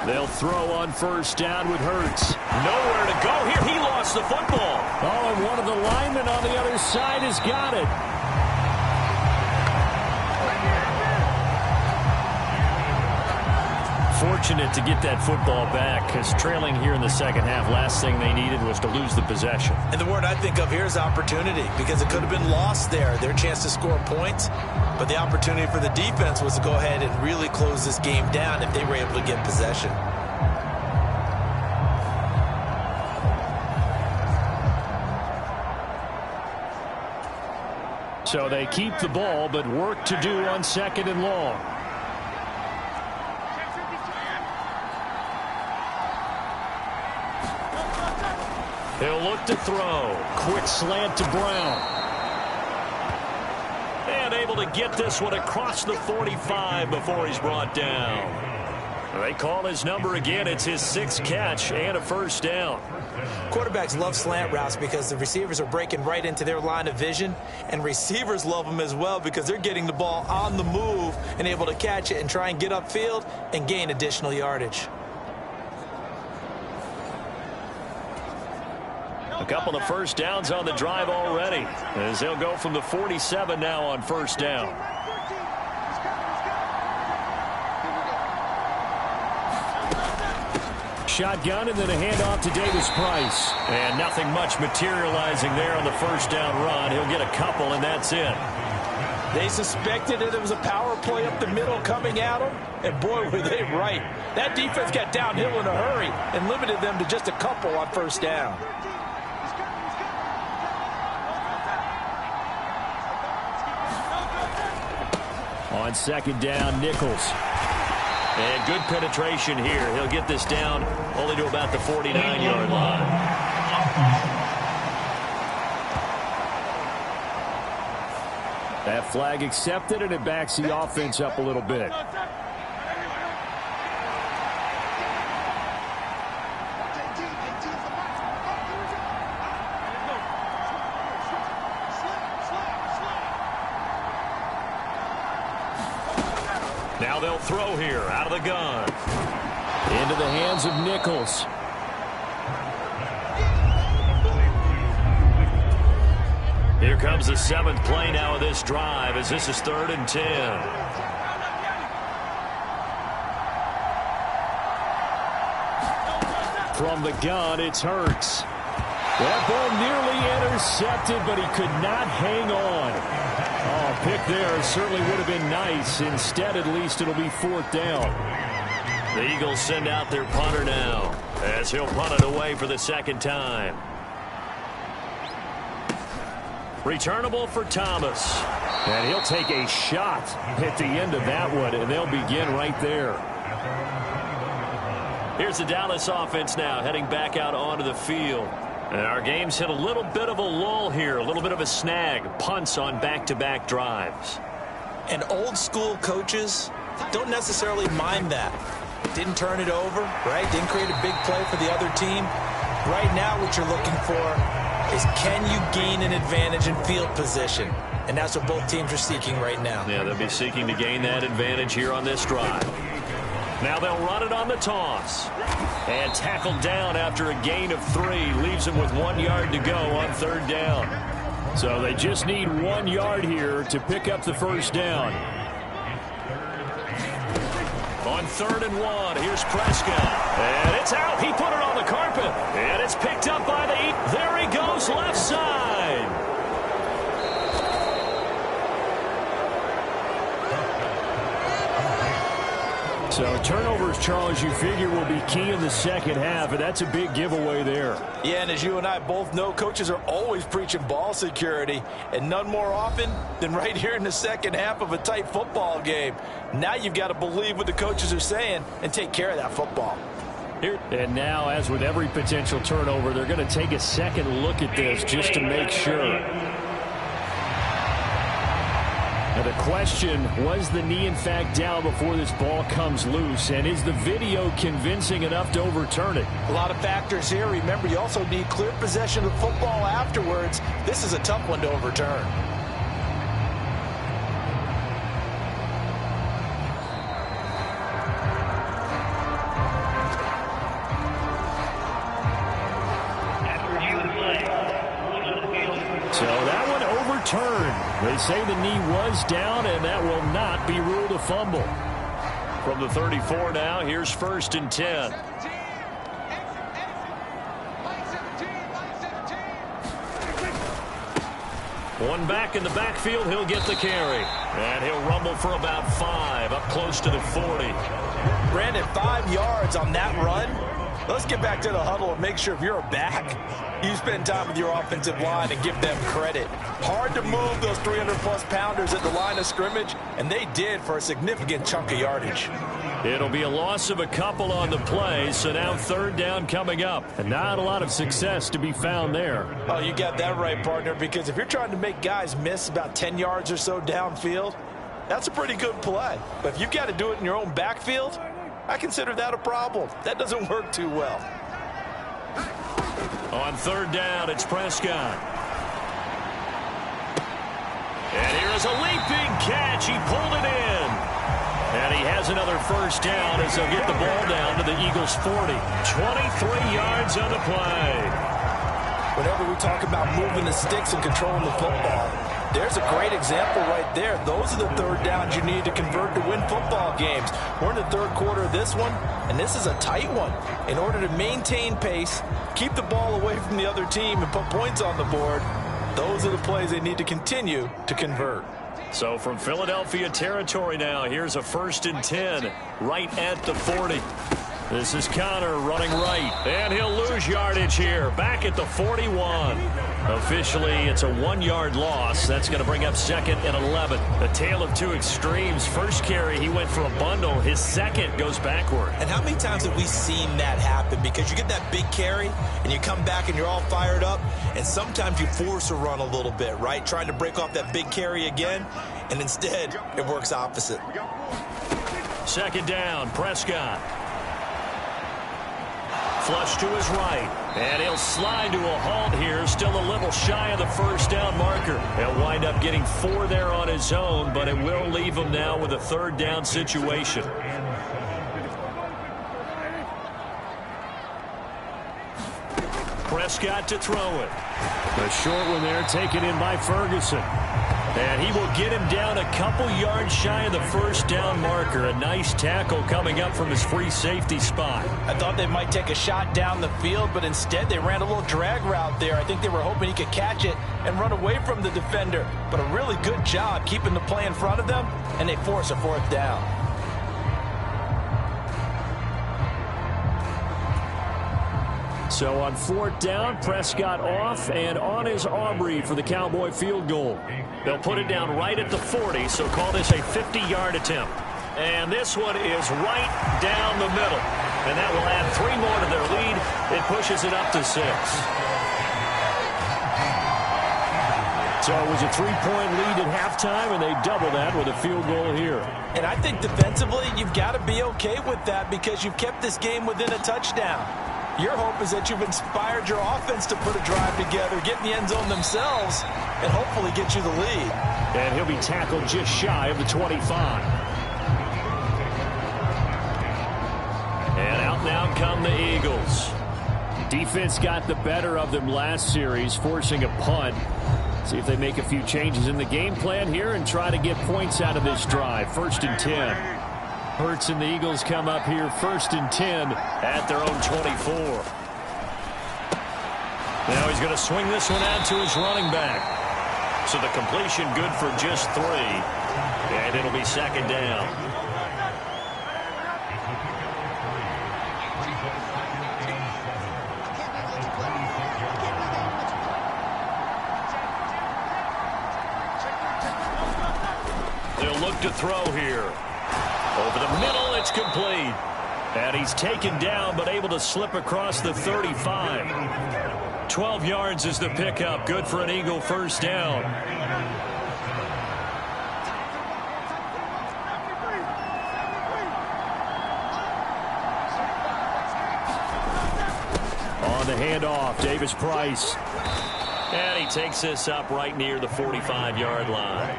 They'll throw on 1st down with Hurts. Nowhere to go here. He lost the football. Oh, and one of the linemen on the other side has got it. Fortunate to get that football back, because trailing here in the second half, last thing they needed was to lose the possession. And the word I think of here is opportunity, because it could have been lost there, their chance to score points. But the opportunity for the defense was to go ahead and really close this game down if they were able to get possession. So they keep the ball, but work to do on 2nd and long. He'll look to throw. Quick slant to Brown. And able to get this one across the 45 before he's brought down. They call his number again. It's his 6th catch and a first down. Quarterbacks love slant routes because the receivers are breaking right into their line of vision, and receivers love them as well because they're getting the ball on the move and able to catch it and try and get upfield and gain additional yardage. A couple of first downs on the drive already, as they'll go from the 47 now on first down. Shotgun and then a handoff to Davis Price. And nothing much materializing there on the first down run. He'll get a couple, and that's it. They suspected that it was a power play up the middle coming at them, and boy, were they right. That defense got downhill in a hurry and limited them to just a couple on first down. On second down, Nichols. And good penetration here. He'll get this down only to about the 49-yard line. That flag accepted, and it backs the offense up a little bit. Now they'll throw here out of the gun. Into the hands of Nichols. Here comes the 7th play now of this drive as this is 3rd and 10. From the gun, it's Hurts. That ball nearly intercepted, but he could not hang on. Oh, pick there certainly would have been nice. Instead, at least it'll be 4th down. The Eagles send out their punter now as he'll punt it away for the 2nd time. Returnable for Thomas. And he'll take a shot at the end of that one, and they'll begin right there. Here's the Dallas offense now heading back out onto the field. And our game's hit a little bit of a lull here, a little bit of a snag. Punts on back-to-back drives. And old school coaches don't necessarily mind that. Didn't turn it over, right? Didn't create a big play for the other team. Right now what you're looking for is can you gain an advantage in field position? And that's what both teams are seeking right now. Yeah, they'll be seeking to gain that advantage here on this drive. Now they'll run it on the toss. And tackled down after a gain of 3. Leaves him with 1 yard to go on 3rd down. So they just need 1 yard here to pick up the first down. On 3rd and 1, here's Prescott. And it's out. He put it on the carpet. And it's picked up by the Eagles. There he goes, left side. So turnovers, Charles, you figure will be key in the second half, and that's a big giveaway there. Yeah, and as you and I both know, coaches are always preaching ball security, and none more often than right here in the second half of a tight football game. Now you've got to believe what the coaches are saying and take care of that football. Here, and now, as with every potential turnover, they're going to take a second look at this just to make sure. Now the question, was the knee in fact down before this ball comes loose, and is the video convincing enough to overturn it? A lot of factors here. Remember, you also need clear possession of the football afterwards. This is a tough one to overturn. So that one overturned. They say the knee was down, and that will not be ruled a fumble. From the 34 now, here's 1st and 10. One back in the backfield, he'll get the carry. And he'll rumble for about 5, up close to the 40. Brandon, 5 yards on that run. Let's get back to the huddle and make sure if you're a back, you spend time with your offensive line and give them credit. Hard to move those 300-plus pounders at the line of scrimmage, and they did for a significant chunk of yardage. It'll be a loss of a couple on the play, so now third down coming up. And not a lot of success to be found there. Oh, you got that right, partner, because if you're trying to make guys miss about 10 yards or so downfield, that's a pretty good play. But if you've got to do it in your own backfield, I consider that a problem. That doesn't work too well. On third down, it's Prescott. And here's a leaping catch. He pulled it in. And he has another first down as they'll get the ball down to the Eagles' 40. 23 yards on the play. Whenever we talk about moving the sticks and controlling the football, there's a great example right there. Those are the third downs you need to convert to win football games. We're in the third quarter of this one, and this is a tight one. In order to maintain pace, keep the ball away from the other team, and put points on the board, those are the plays they need to continue to convert. So from Philadelphia territory now, here's a 1st and 10 right at the 40. This is Connor running right, and he'll lose yardage here, back at the 41. Officially, it's a 1-yard loss. That's going to bring up 2nd and 11. A tale of two extremes. First carry, he went for a bundle. His second goes backward. And how many times have we seen that happen? Because you get that big carry, and you come back and you're all fired up, and sometimes you force a run a little bit, right? Trying to break off that big carry again, and instead, it works opposite. 2nd down, Prescott. Flush to his right, and he'll slide to a halt here, still a little shy of the first down marker. He'll wind up getting 4 there on his own, but it will leave him now with a third down situation. Prescott to throw it. The short one there taken in by Ferguson. And he will get him down a couple yards shy of the first down marker. A nice tackle coming up from his free safety spot. I thought they might take a shot down the field, but instead they ran a little drag route there. I think they were hoping he could catch it and run away from the defender. But a really good job keeping the play in front of them, and they force a 4th down. So on 4th down, Prescott off and on is Aubrey for the Cowboy field goal. They'll put it down right at the 40, so call this a 50-yard attempt. And this one is right down the middle. And that will add 3 more to their lead. It pushes it up to 6. So it was a 3-point lead at halftime, and they double that with a field goal here. And I think defensively, you've got to be okay with that because you've kept this game within a touchdown. Your hope is that you've inspired your offense to put a drive together, get in the end zone themselves, and hopefully get you the lead. And he'll be tackled just shy of the 25. And out now come the Eagles. Defense got the better of them last series, forcing a punt. See if they make a few changes in the game plan here and try to get points out of this drive. 1st and 10. Hurts and the Eagles come up here 1st and 10 at their own 24. Now he's going to swing this one out to his running back. So the completion good for just 3. And it'll be 2nd down. They'll look to throw here. Over the middle, it's complete. And he's taken down, but able to slip across the 35. 12 yards is the pickup. Good for an Eagle first down. On the handoff, Davis Price. And he takes this up right near the 45-yard line.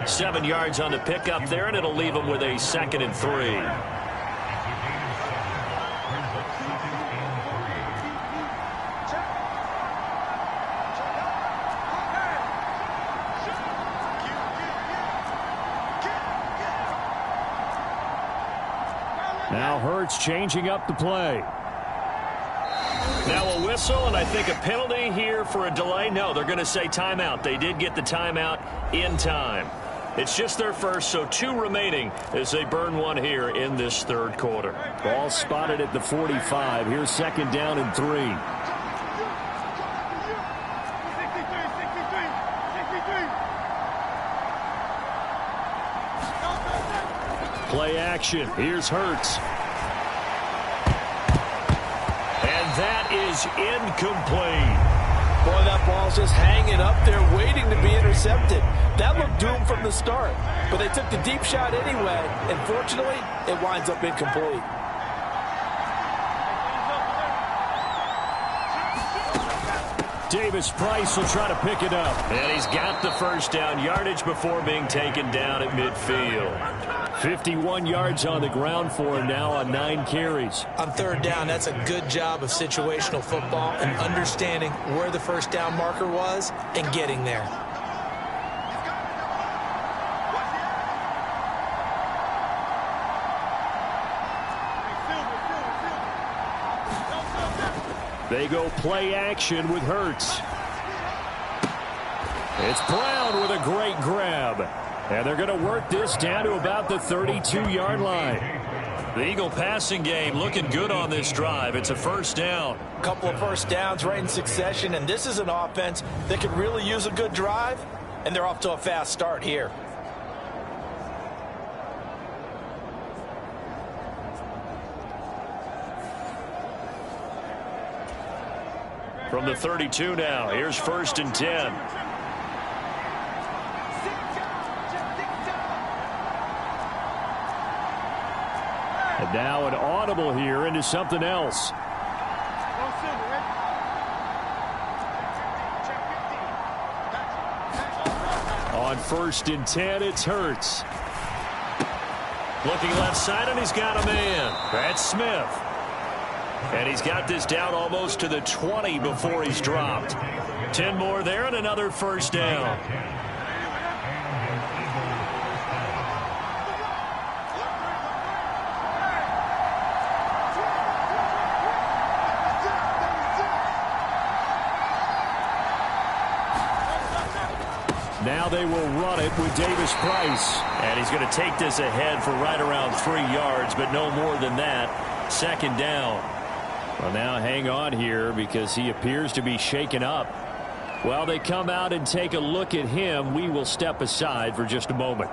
7 yards on the pickup there, and it'll leave him with a 2nd and 3. Now Hurts changing up the play. Now a whistle, and I think a penalty here for a delay. No, they're going to say timeout. They did get the timeout in time. It's just their first, so 2 remaining as they burn one here in this third quarter. Ball spotted at the 45. Here's 2nd down and 3. Play action. Here's Hurts. And that is incomplete. Boy, that ball's just hanging up there waiting to be intercepted. That looked doomed from the start. But they took the deep shot anyway. And fortunately, it winds up incomplete. Davis Price will try to pick it up. And he's got the first down yardage before being taken down at midfield. 51 yards on the ground for him now on 9 carries. On third down, that's a good job of situational football and understanding where the first down marker was and getting there. They go play action with Hurts. It's Brown with a great grab. And they're going to work this down to about the 32-yard line. The Eagle passing game looking good on this drive. It's a first down. A couple of first downs right in succession, and this is an offense that could really use a good drive, and they're off to a fast start here. From the 32 now, here's 1st and 10. And now an audible here into something else. On 1st and 10, it's Hurts. Looking left side, and he's got a man. That's Smith. And he's got this down almost to the 20 before he's dropped. 10 more there and another first down. Now they will run it with Davis Price. And he's going to take this ahead for right around 3 yards, but no more than that. 2nd down. Well, now hang on here because he appears to be shaken up. While they come out and take a look at him, we will step aside for just a moment.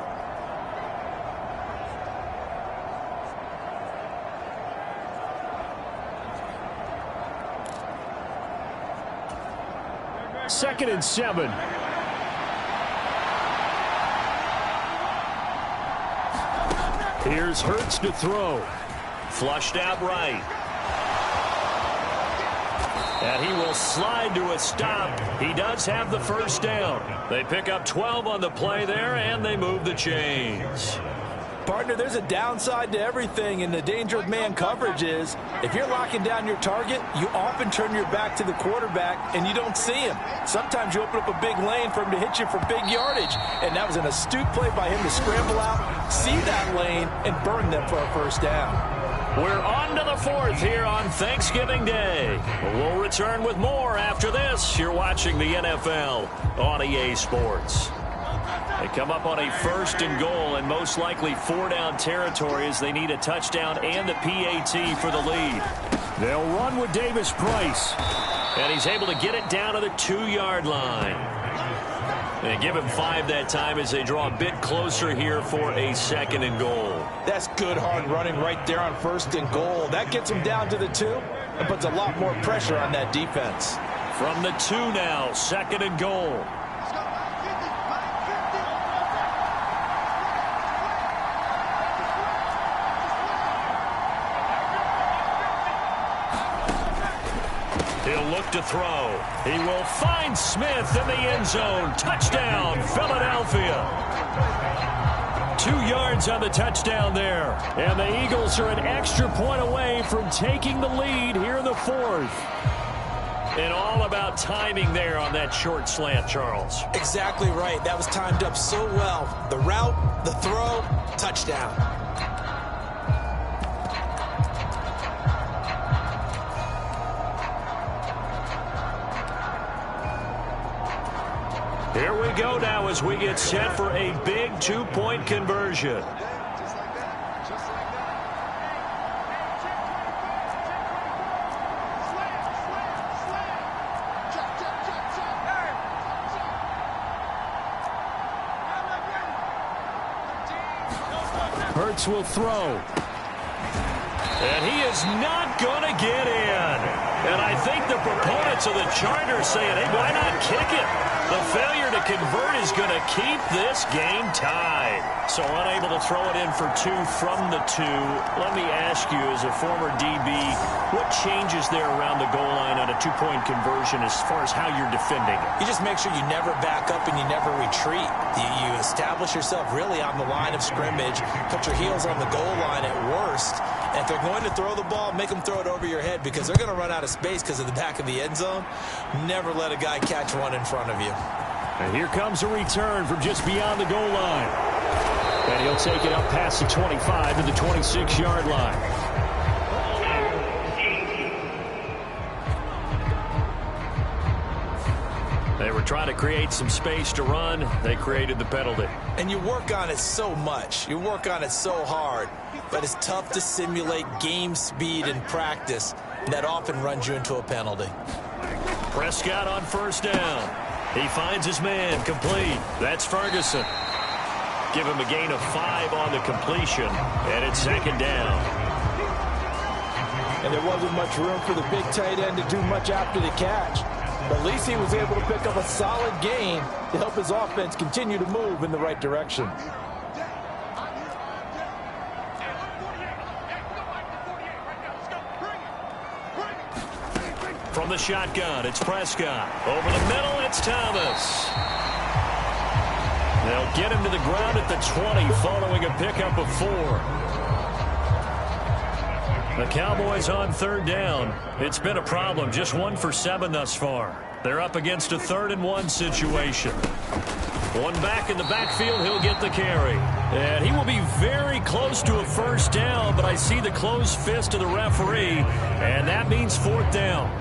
Second and 7. Here's Hurts to throw. Flushed out right. And he will slide to a stop. He does have the first down. They pick up 12 on the play there, and they move the chains. Partner, there's a downside to everything, and the danger of man coverage is if you're locking down your target, you often turn your back to the quarterback, and you don't see him. Sometimes you open up a big lane for him to hit you for big yardage, and that was an astute play by him to scramble out, see that lane, and burn them for a first down. We're on to the 4th here on Thanksgiving Day. We'll return with more after this. You're watching the NFL on EA Sports. They come up on a 1st and goal and most likely 4-down territory as they need a touchdown and a PAT for the lead. They'll run with Davis Price. And he's able to get it down to the 2-yard line. They give him 5 that time as they draw a bit closer here for a 2nd and goal. That's good hard running right there on 1st and goal. That gets him down to the 2 and puts a lot more pressure on that defense. From the 2 now, 2nd and goal. He'll look to throw. He will find Smith in the end zone. Touchdown, Philadelphia. 2 yards on the touchdown there. And the Eagles are an extra point away from taking the lead here in the 4th. And all about timing there on that short slant, Charles. Exactly right. That was timed up so well. The route, the throw, touchdown. Here we go now as we get set for a big 2-point conversion. Hurts will throw. And he is not going to get in. And I think the proponents of the Chargers saying, hey, why not kick it? The failure to convert is going to keep this game tied. So unable to throw it in for 2 from the 2. Let me ask you, as a former DB, what changes there around the goal line on a 2-point conversion as far as how you're defending it? You just make sure you never back up and you never retreat. You establish yourself really on the line of scrimmage, put your heels on the goal line at worst. And if they're going to throw the ball, make them throw it over your head because they're going to run out of space because of the back of the end zone. Never let a guy catch one in front of you. And here comes a return from just beyond the goal line. And he'll take it up past the 25 to the 26-yard line. They were trying to create some space to run. They created the penalty. And you work on it so much. You work on it so hard. But it's tough to simulate game speed in practice. That often runs you into a penalty. Prescott on first down. He finds his man complete. That's Ferguson. Give him a gain of 5 on the completion. And it's second down. And there wasn't much room for the big tight end to do much after the catch. But at least he was able to pick up a solid gain to help his offense continue to move in the right direction. From the shotgun, it's Prescott. Over the middle, it's Thomas. They'll get him to the ground at the 20 following a pickup of 4. The Cowboys on third down. It's been a problem. Just 1 for 7 thus far. They're up against a 3rd-and-1 situation. One back in the backfield. He'll get the carry. And he will be very close to a first down, but I see the closed fist of the referee, and that means 4th down.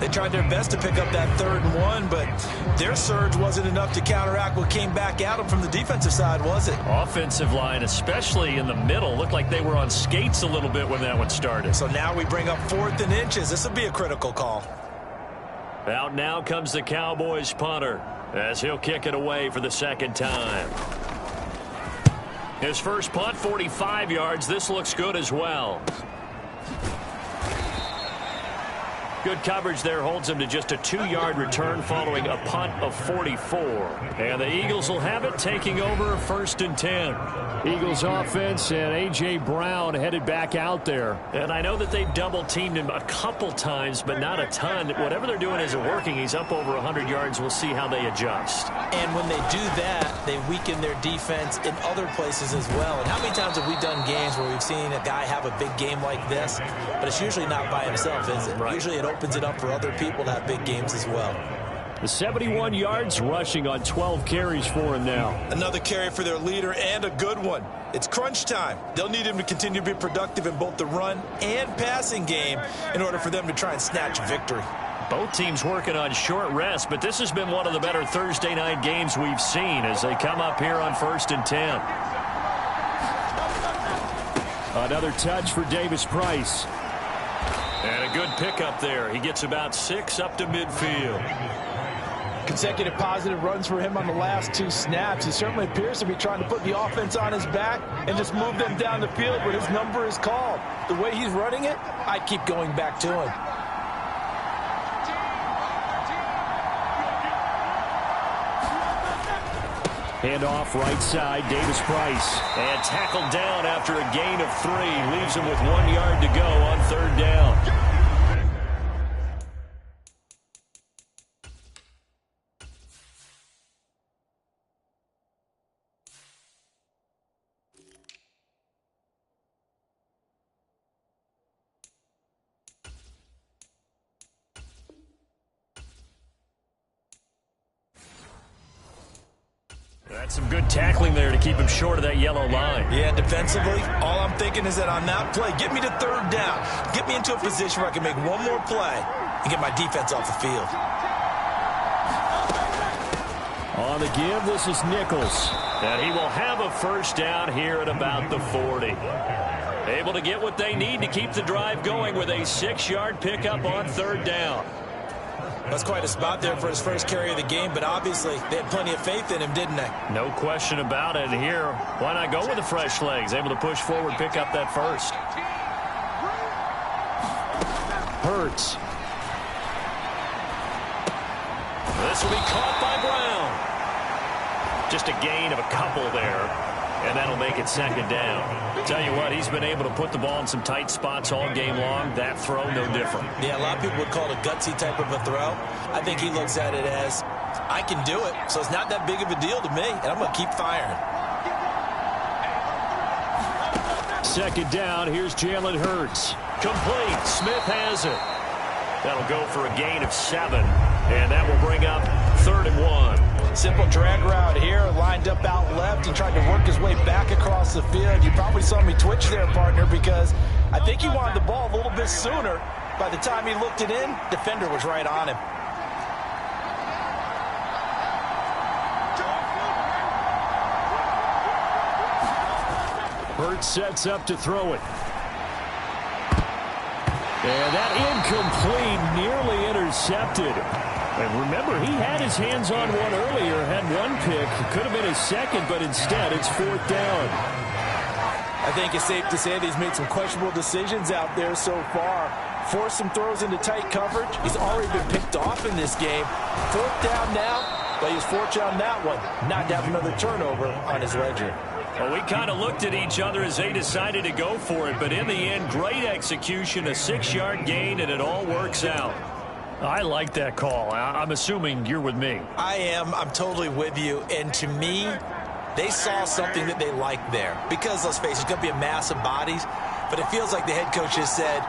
They tried their best to pick up that 3rd-and-1, but their surge wasn't enough to counteract what came back at them from the defensive side, was it? Offensive line, especially in the middle, looked like they were on skates a little bit when that one started. So now we bring up 4th and inches. This will be a critical call. Out now comes the Cowboys punter as he'll kick it away for the 2nd time. His first punt, 45 yards. This looks good as well. Good coverage there holds him to just a 2-yard return following a punt of 44. And the Eagles will have it, taking over 1st and 10. Eagles offense and A.J. Brown headed back out there. And I know that they've double-teamed him a couple times, but not a ton. Whatever they're doing isn't working. He's up over 100 yards. We'll see how they adjust. And when they do that, they weaken their defense in other places as well. And how many times have we done games where we've seen a guy have a big game like this? But it's usually not by himself, is it? Right. Usually it opens it up for other people to have big games as well. The 71 yards rushing on 12 carries for him now. Another carry for their leader and a good one. It's crunch time. They'll need him to continue to be productive in both the run and passing game in order for them to try and snatch victory. Both teams working on short rest, but this has been one of the better Thursday night games we've seen as they come up here on 1st and 10. Another touch for Davis Price. And a good pickup there. He gets about 6 up to midfield. Consecutive positive runs for him on the last 2 snaps. He certainly appears to be trying to put the offense on his back and just move them down the field when his number is called. The way he's running it, I keep going back to him. Handoff right side, Davis Price. And tackled down after a gain of 3. Leaves him with 1 yard to go on 3rd down. That's some good tackling there to keep him short of that yellow line. Yeah, defensively, all I'm thinking is that on that play, get me to 3rd down. Get me into a position where I can make one more play and get my defense off the field. On the give, this is Nichols. And he will have a first down here at about the 40. Able to get what they need to keep the drive going with a 6-yard pickup on 3rd down. That's quite a spot there for his first carry of the game, but obviously they had plenty of faith in him, didn't they? No question about it. Here, why not go with the fresh legs? Able to push forward, pick up that first. Hurts. This will be caught by Brown. Just a gain of a couple there, and that'll make it second down. Tell you what, he's been able to put the ball in some tight spots all game long. That throw, no different. Yeah, a lot of people would call it a gutsy type of a throw. I think he looks at it as, I can do it, so it's not that big of a deal to me, and I'm going to keep firing. Second down, here's Jalen Hurts. Complete. Smith has it. That'll go for a gain of 7, and that will bring up 3rd and 1. Simple drag route here, lined up out left and tried to work his way back across the field. You probably saw me twitch there, partner, because I think he wanted the ball a little bit sooner. By the time he looked it in, defender was right on him. Hurts sets up to throw it. And that incomplete, nearly intercepted. And remember, he had his hands on one earlier, had one pick. It could have been his second, but instead it's 4th down. I think it's safe to say that he's made some questionable decisions out there so far. Forced some throws into tight coverage. He's already been picked off in this game. 4th down now, but he was fortunate on that one. Not to have another turnover on his ledger. Well, we kind of looked at each other as they decided to go for it, but in the end, great execution, a 6-yard gain, and it all works out. I like that call. I'm assuming you're with me. I am. I'm totally with you. And to me, they saw something that they liked there. Because, let's face it, it's going to be a mass of bodies. But it feels like the head coach has said,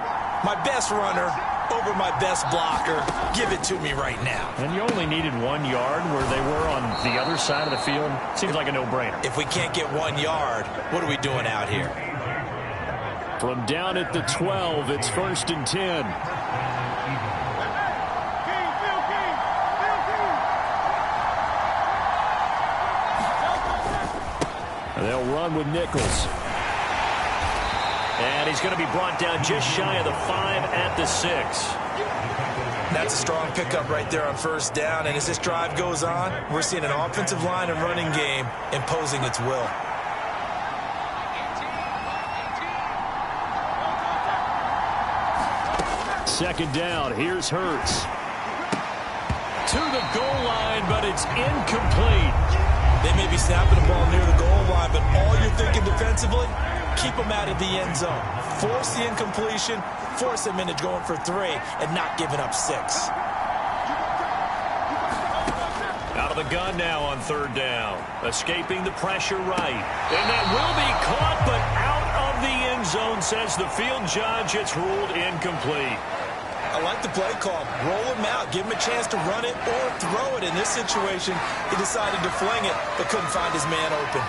my best runner over my best blocker, give it to me right now. And you only needed 1 yard where they were on the other side of the field. Seems like a no-brainer. If we can't get 1 yard, what are we doing out here? From down at the 12, it's 1st and 10. They'll run with Nichols. And he's going to be brought down just shy of the 5 at the 6. That's a strong pickup right there on 1st down. And as this drive goes on, we're seeing an offensive line and running game imposing its will. Second down, here's Hurts. To the goal line, but it's incomplete. They may be snapping the ball near the goal line, but all you're thinking defensively, keep them out of the end zone. Force the incompletion, force them into going for 3, and not giving up 6. Out of the gun now on 3rd down. Escaping the pressure right. And that will be caught, but out of the end zone, says the field judge. It's ruled incomplete. I like the play call. Roll him out. Give him a chance to run it or throw it. In this situation, he decided to fling it, but couldn't find his man open.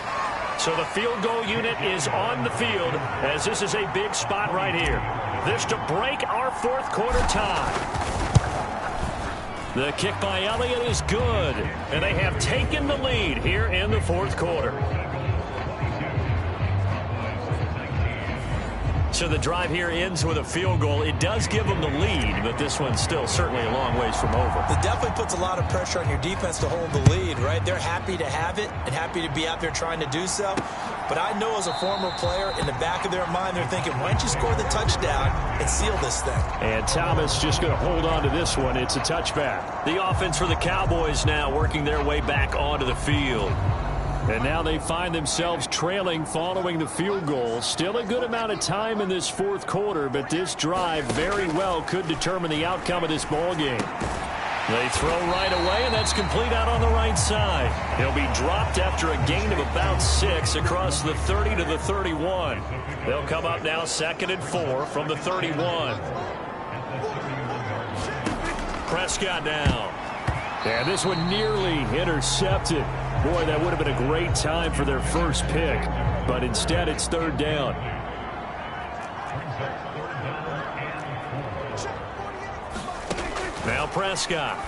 So the field goal unit is on the field, as this is a big spot right here. This to break our 4th quarter tie. The kick by Elliott is good, and they have taken the lead here in the 4th quarter. So the drive here ends with a field goal. It does give them the lead, but this one's still certainly a long ways from over. It definitely puts a lot of pressure on your defense to hold the lead, right? They're happy to have it and happy to be out there trying to do so. But I know as a former player, in the back of their mind, they're thinking, why don't you score the touchdown and seal this thing? And Thomas just going to hold on to this one. It's a touchback. The offense for the Cowboys now working their way back onto the field. And now they find themselves trailing following the field goal. Still a good amount of time in this 4th quarter, but this drive very well could determine the outcome of this ball game. They throw right away, and that's complete out on the right side. He'll be dropped after a gain of about 6 across the 30 to the 31. They'll come up now 2nd and 4 from the 31. Prescott now. And this one nearly intercepted. Boy, that would have been a great time for their first pick, but instead it's 3rd down. Now Prescott.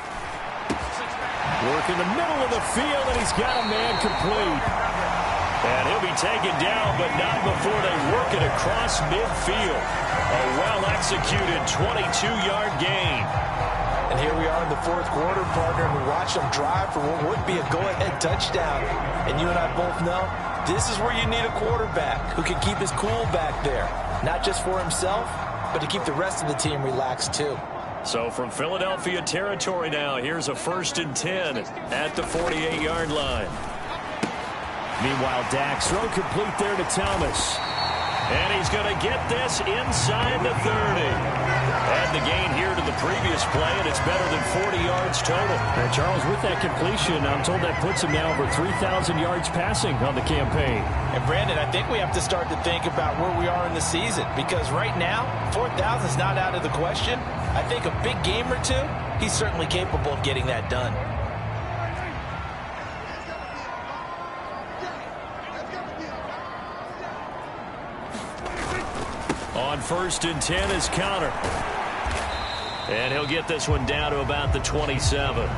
Work in the middle of the field, and he's got a man complete. And he'll be taken down, but not before they work it across midfield. A well-executed 22-yard gain. And And here we are in the fourth quarter, partner, and we watch them drive for what would be a go-ahead touchdown. And you and I both know this is where you need a quarterback who can keep his cool back there, not just for himself, but to keep the rest of the team relaxed too. So from Philadelphia territory now, here's a 1st and 10 at the 48-yard line. Meanwhile, Dak throw complete there to Thomas. And he's going to get this inside the 30. Add the gain here to the previous play, and it's better than 40 yards total. And Charles, with that completion, I'm told that puts him now over 3,000 yards passing on the campaign. And Brandon, I think we have to start to think about where we are in the season, because right now, 4,000 is not out of the question. I think a big game or two, he's certainly capable of getting that done. On 1st and 10 is Counter. And he'll get this one down to about the 27.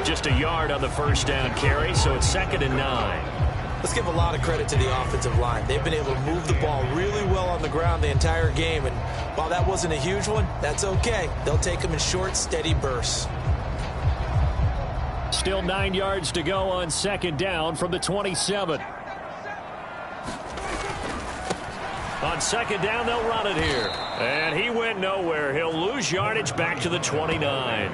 Just a yard on the first down carry, so it's 2nd and 9. Let's give a lot of credit to the offensive line. They've been able to move the ball really well on the ground the entire game. And while that wasn't a huge one, that's okay. They'll take them in short, steady bursts. Still 9 yards to go on 2nd down from the 27. On 2nd down, they'll run it here. And he went nowhere. He'll lose yardage back to the 29.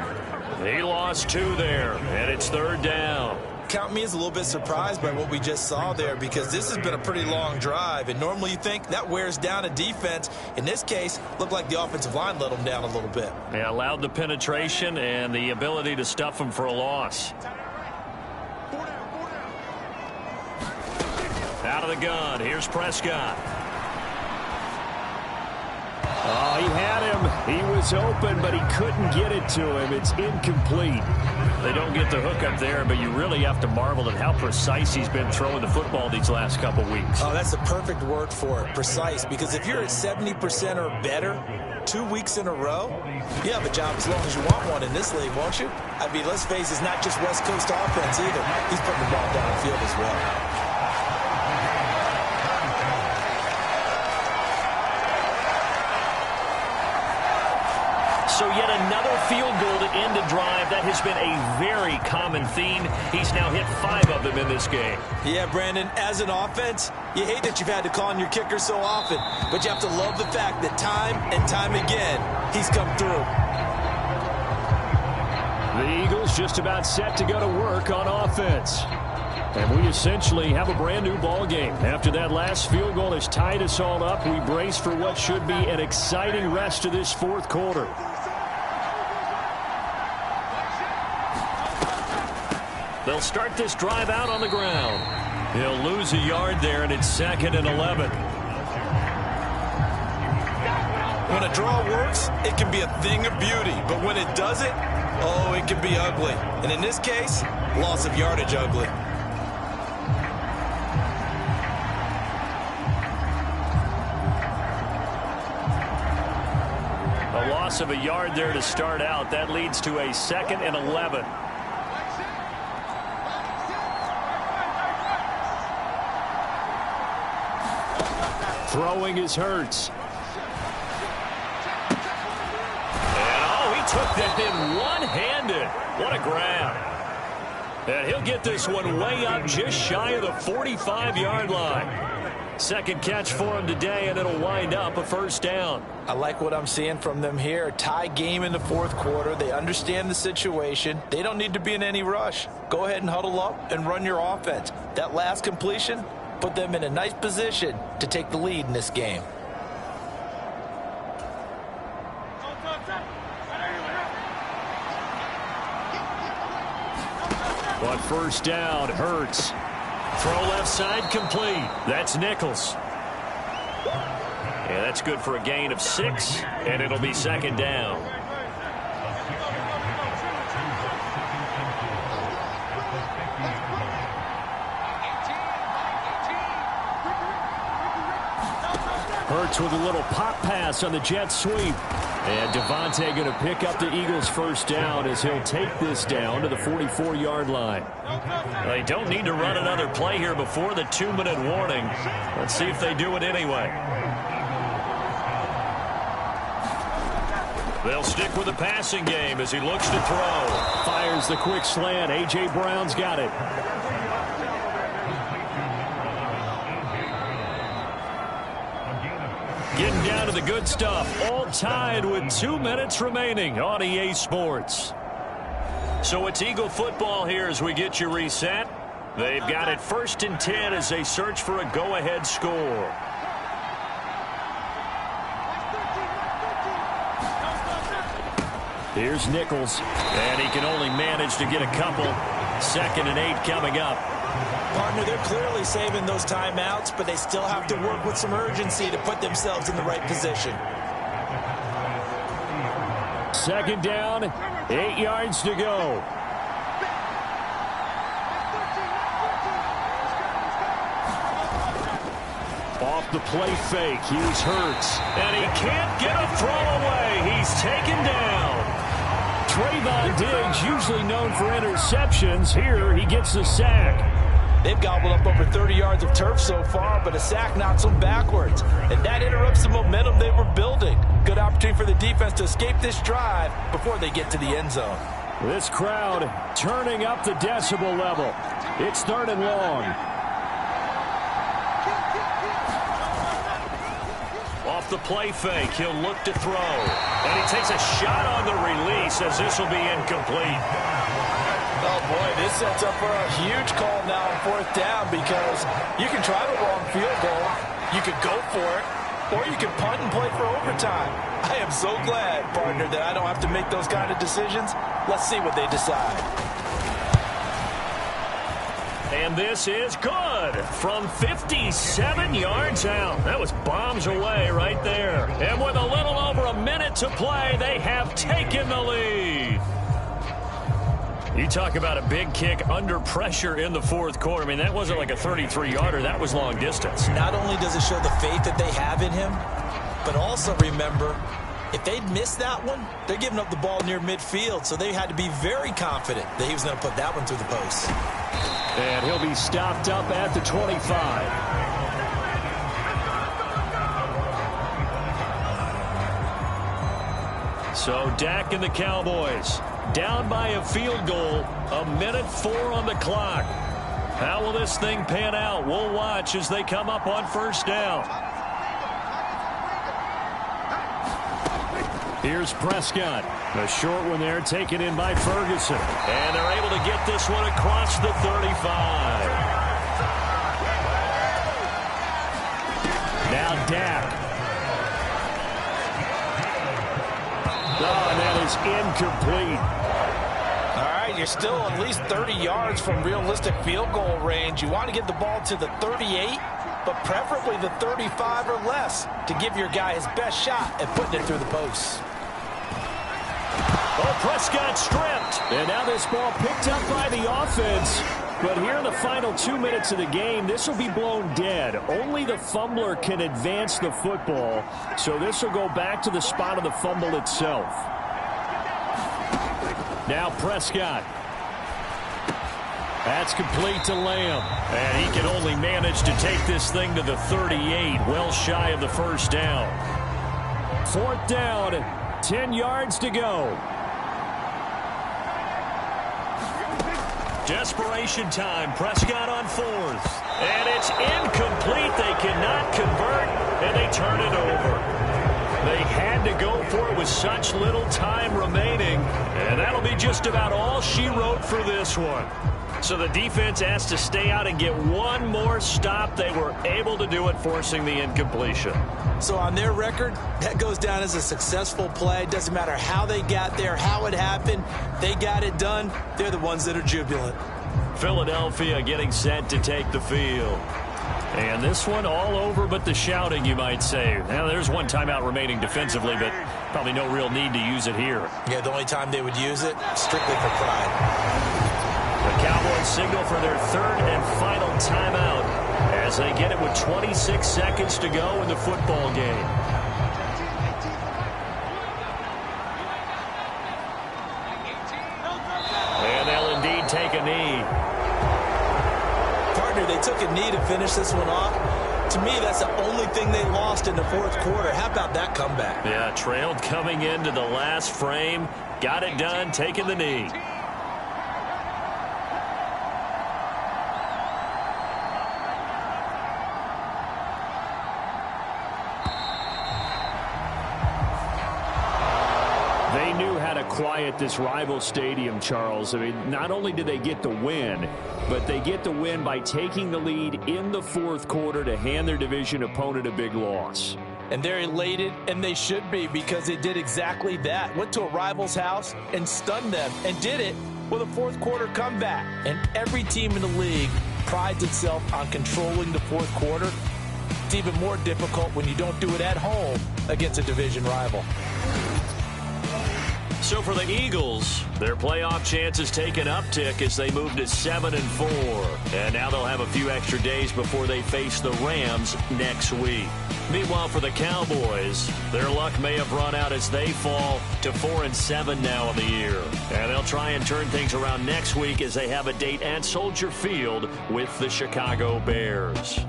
He lost 2 there, and it's 3rd down. Count me as a little bit surprised by what we just saw there, because this has been a pretty long drive, and normally you think that wears down a defense. In this case, looked like the offensive line let them down a little bit. They allowed the penetration and the ability to stuff them for a loss. Out of the gun, here's Prescott. Oh, he had him. He was open, but he couldn't get it to him. It's incomplete. They don't get the hook up there, but you really have to marvel at how precise he's been throwing the football these last couple weeks. Oh, that's the perfect word for it, precise, because if you're at 70% or better 2 weeks in a row, you have a job as long as you want one in this league, won't you? I mean, let's face it, it's not just West Coast offense either. He's putting the ball downfield as well. So yet another field goal to end a drive. That has been a very common theme. He's now hit 5 of them in this game. Yeah, Brandon, as an offense, you hate that you've had to call on your kicker so often, but you have to love the fact that time and time again, he's come through. The Eagles just about set to go to work on offense. And we essentially have a brand new ball game. After that last field goal has tied us all up, we brace for what should be an exciting rest of this fourth quarter. They'll start this drive out on the ground. He'll lose a yard there, and it's 2nd and 11. When a draw works, it can be a thing of beauty. But when it doesn't, oh, it can be ugly. And in this case, loss of yardage ugly. A loss of a yard there to start out. That leads to a 2nd and 11. Throwing is Hurts. And he took that in one-handed. What a grab. And he'll get this one way up just shy of the 45-yard line. Second catch for him today, and it'll wind up a 1st down. I like what I'm seeing from them here. Tie game in the fourth quarter. They understand the situation. They don't need to be in any rush. Go ahead and huddle up and run your offense. That last completion put them in a nice position to take the lead in this game. On 1st down, Hurts. Throw left side complete. That's Nichols. Yeah, that's good for a gain of 6, and it'll be 2nd down. Hurts with a little pop pass on the jet sweep. And Devontae going to pick up the Eagles' 1st down as he'll take this down to the 44-yard line. They don't need to run another play here before the 2-minute warning. Let's see if they do it anyway. They'll stick with the passing game as he looks to throw. Fires the quick slant. A.J. Brown's got it. Getting down to the good stuff. All tied with 2 minutes remaining on EA Sports. So it's Eagle football here as we get you reset. They've got it 1st and 10 as they search for a go-ahead score. Here's Nichols. And he can only manage to get a couple. 2nd and 8 coming up. Partner, they're clearly saving those timeouts, but they still have to work with some urgency to put themselves in the right position. 2nd down, 8 yards to go. Off the play fake, here's Hurts. And he can't get a throw away. He's taken down. Trayvon Diggs, usually known for interceptions. Here, he gets the sack. They've gobbled up over 30 yards of turf so far, but a sack knocks them backwards. And that interrupts the momentum they were building. Good opportunity for the defense to escape this drive before they get to the end zone. This crowd turning up the decibel level. It's 3rd and long. Off the play fake, he'll look to throw. And he takes a shot on the release as this will be incomplete. Oh, boy, this sets up for a huge call now on 4th down because you can try the long field goal, you could go for it, or you can punt and play for overtime. I am so glad, partner, that I don't have to make those kind of decisions. Let's see what they decide. And this is good from 57 yards out. That was bombs away right there. And with a little over a minute to play, they have taken the lead. You talk about a big kick under pressure in the 4th quarter. I mean, that wasn't like a 33-yarder. That was long distance. Not only does it show the faith that they have in him, but also remember, if they'd missed that one, they're giving up the ball near midfield, so they had to be very confident that he was going to put that one through the post. And he'll be stopped up at the 25. So Dak and the Cowboys down by a field goal, 1:04 on the clock. How will this thing pan out? We'll watch as they come up on 1st down. Here's Prescott. A short one there taken in by Ferguson. And they're able to get this one across the 35. Now Dak. Oh, and that is incomplete. All right, you're still at least 30 yards from realistic field goal range. You want to get the ball to the 38, but preferably the 35 or less to give your guy his best shot at putting it through the post. Oh, Prescott stripped. And now this ball picked up by the offense. But here in the final 2 minutes of the game, this will be blown dead. Only the fumbler can advance the football. So this will go back to the spot of the fumble itself. Now Prescott. That's complete to Lamb. And he can only manage to take this thing to the 38, well shy of the 1st down. 4th down, 10 yards to go. Desperation time. Prescott on 4th. And it's incomplete. They cannot convert, and they turn it over. They had to go for it with such little time remaining, and that'll be just about all she wrote for this one. So the defense has to stay out and get one more stop. They were able to do it, forcing the incompletion. So on their record, that goes down as a successful play. Doesn't matter how they got there, how it happened. They got it done. They're the ones that are jubilant. Philadelphia getting set to take the field. And this one all over but the shouting, you might say. Now, there's one timeout remaining defensively, but probably no real need to use it here. Yeah, the only time they would use it, strictly for pride. The Cowboys signal for their 3rd and final timeout as they get it with 26 seconds to go in the football game. And they'll indeed take a knee. Partner, they took a knee to finish this one off. To me, that's the only thing they lost in the fourth quarter. How about that comeback? Yeah, trailed coming into the last frame. Got it done, taking the knee. They knew how to quiet this rival stadium, Charles. I mean, not only did they get the win, but they get the win by taking the lead in the fourth quarter to hand their division opponent a big loss. And they're elated, and they should be, because they did exactly that. Went to a rival's house and stunned them, and did it with a fourth quarter comeback. And every team in the league prides itself on controlling the fourth quarter. It's even more difficult when you don't do it at home against a division rival. So for the Eagles, their playoff chances take an uptick as they move to 7-4. And now they'll have a few extra days before they face the Rams next week. Meanwhile, for the Cowboys, their luck may have run out as they fall to 4-7 now in the year. And they'll try and turn things around next week as they have a date at Soldier Field with the Chicago Bears.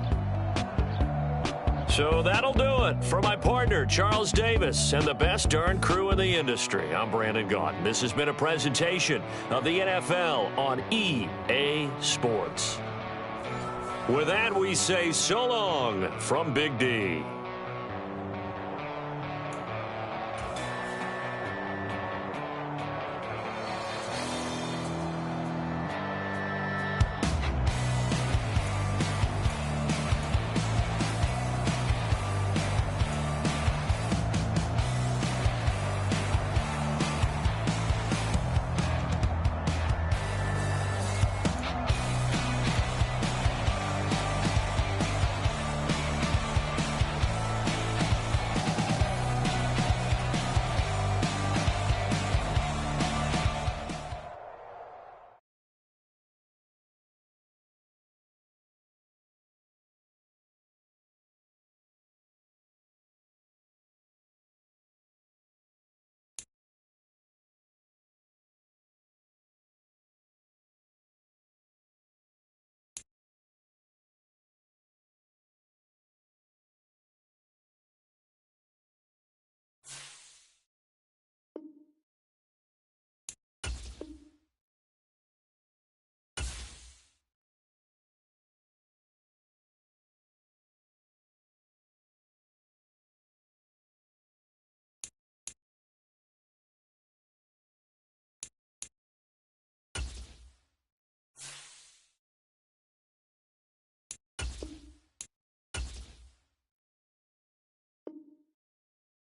So that'll do it for my partner, Charles Davis, and the best darn crew in the industry. I'm Brandon Gaudin. This has been a presentation of the NFL on EA Sports. With that, we say so long from Big D.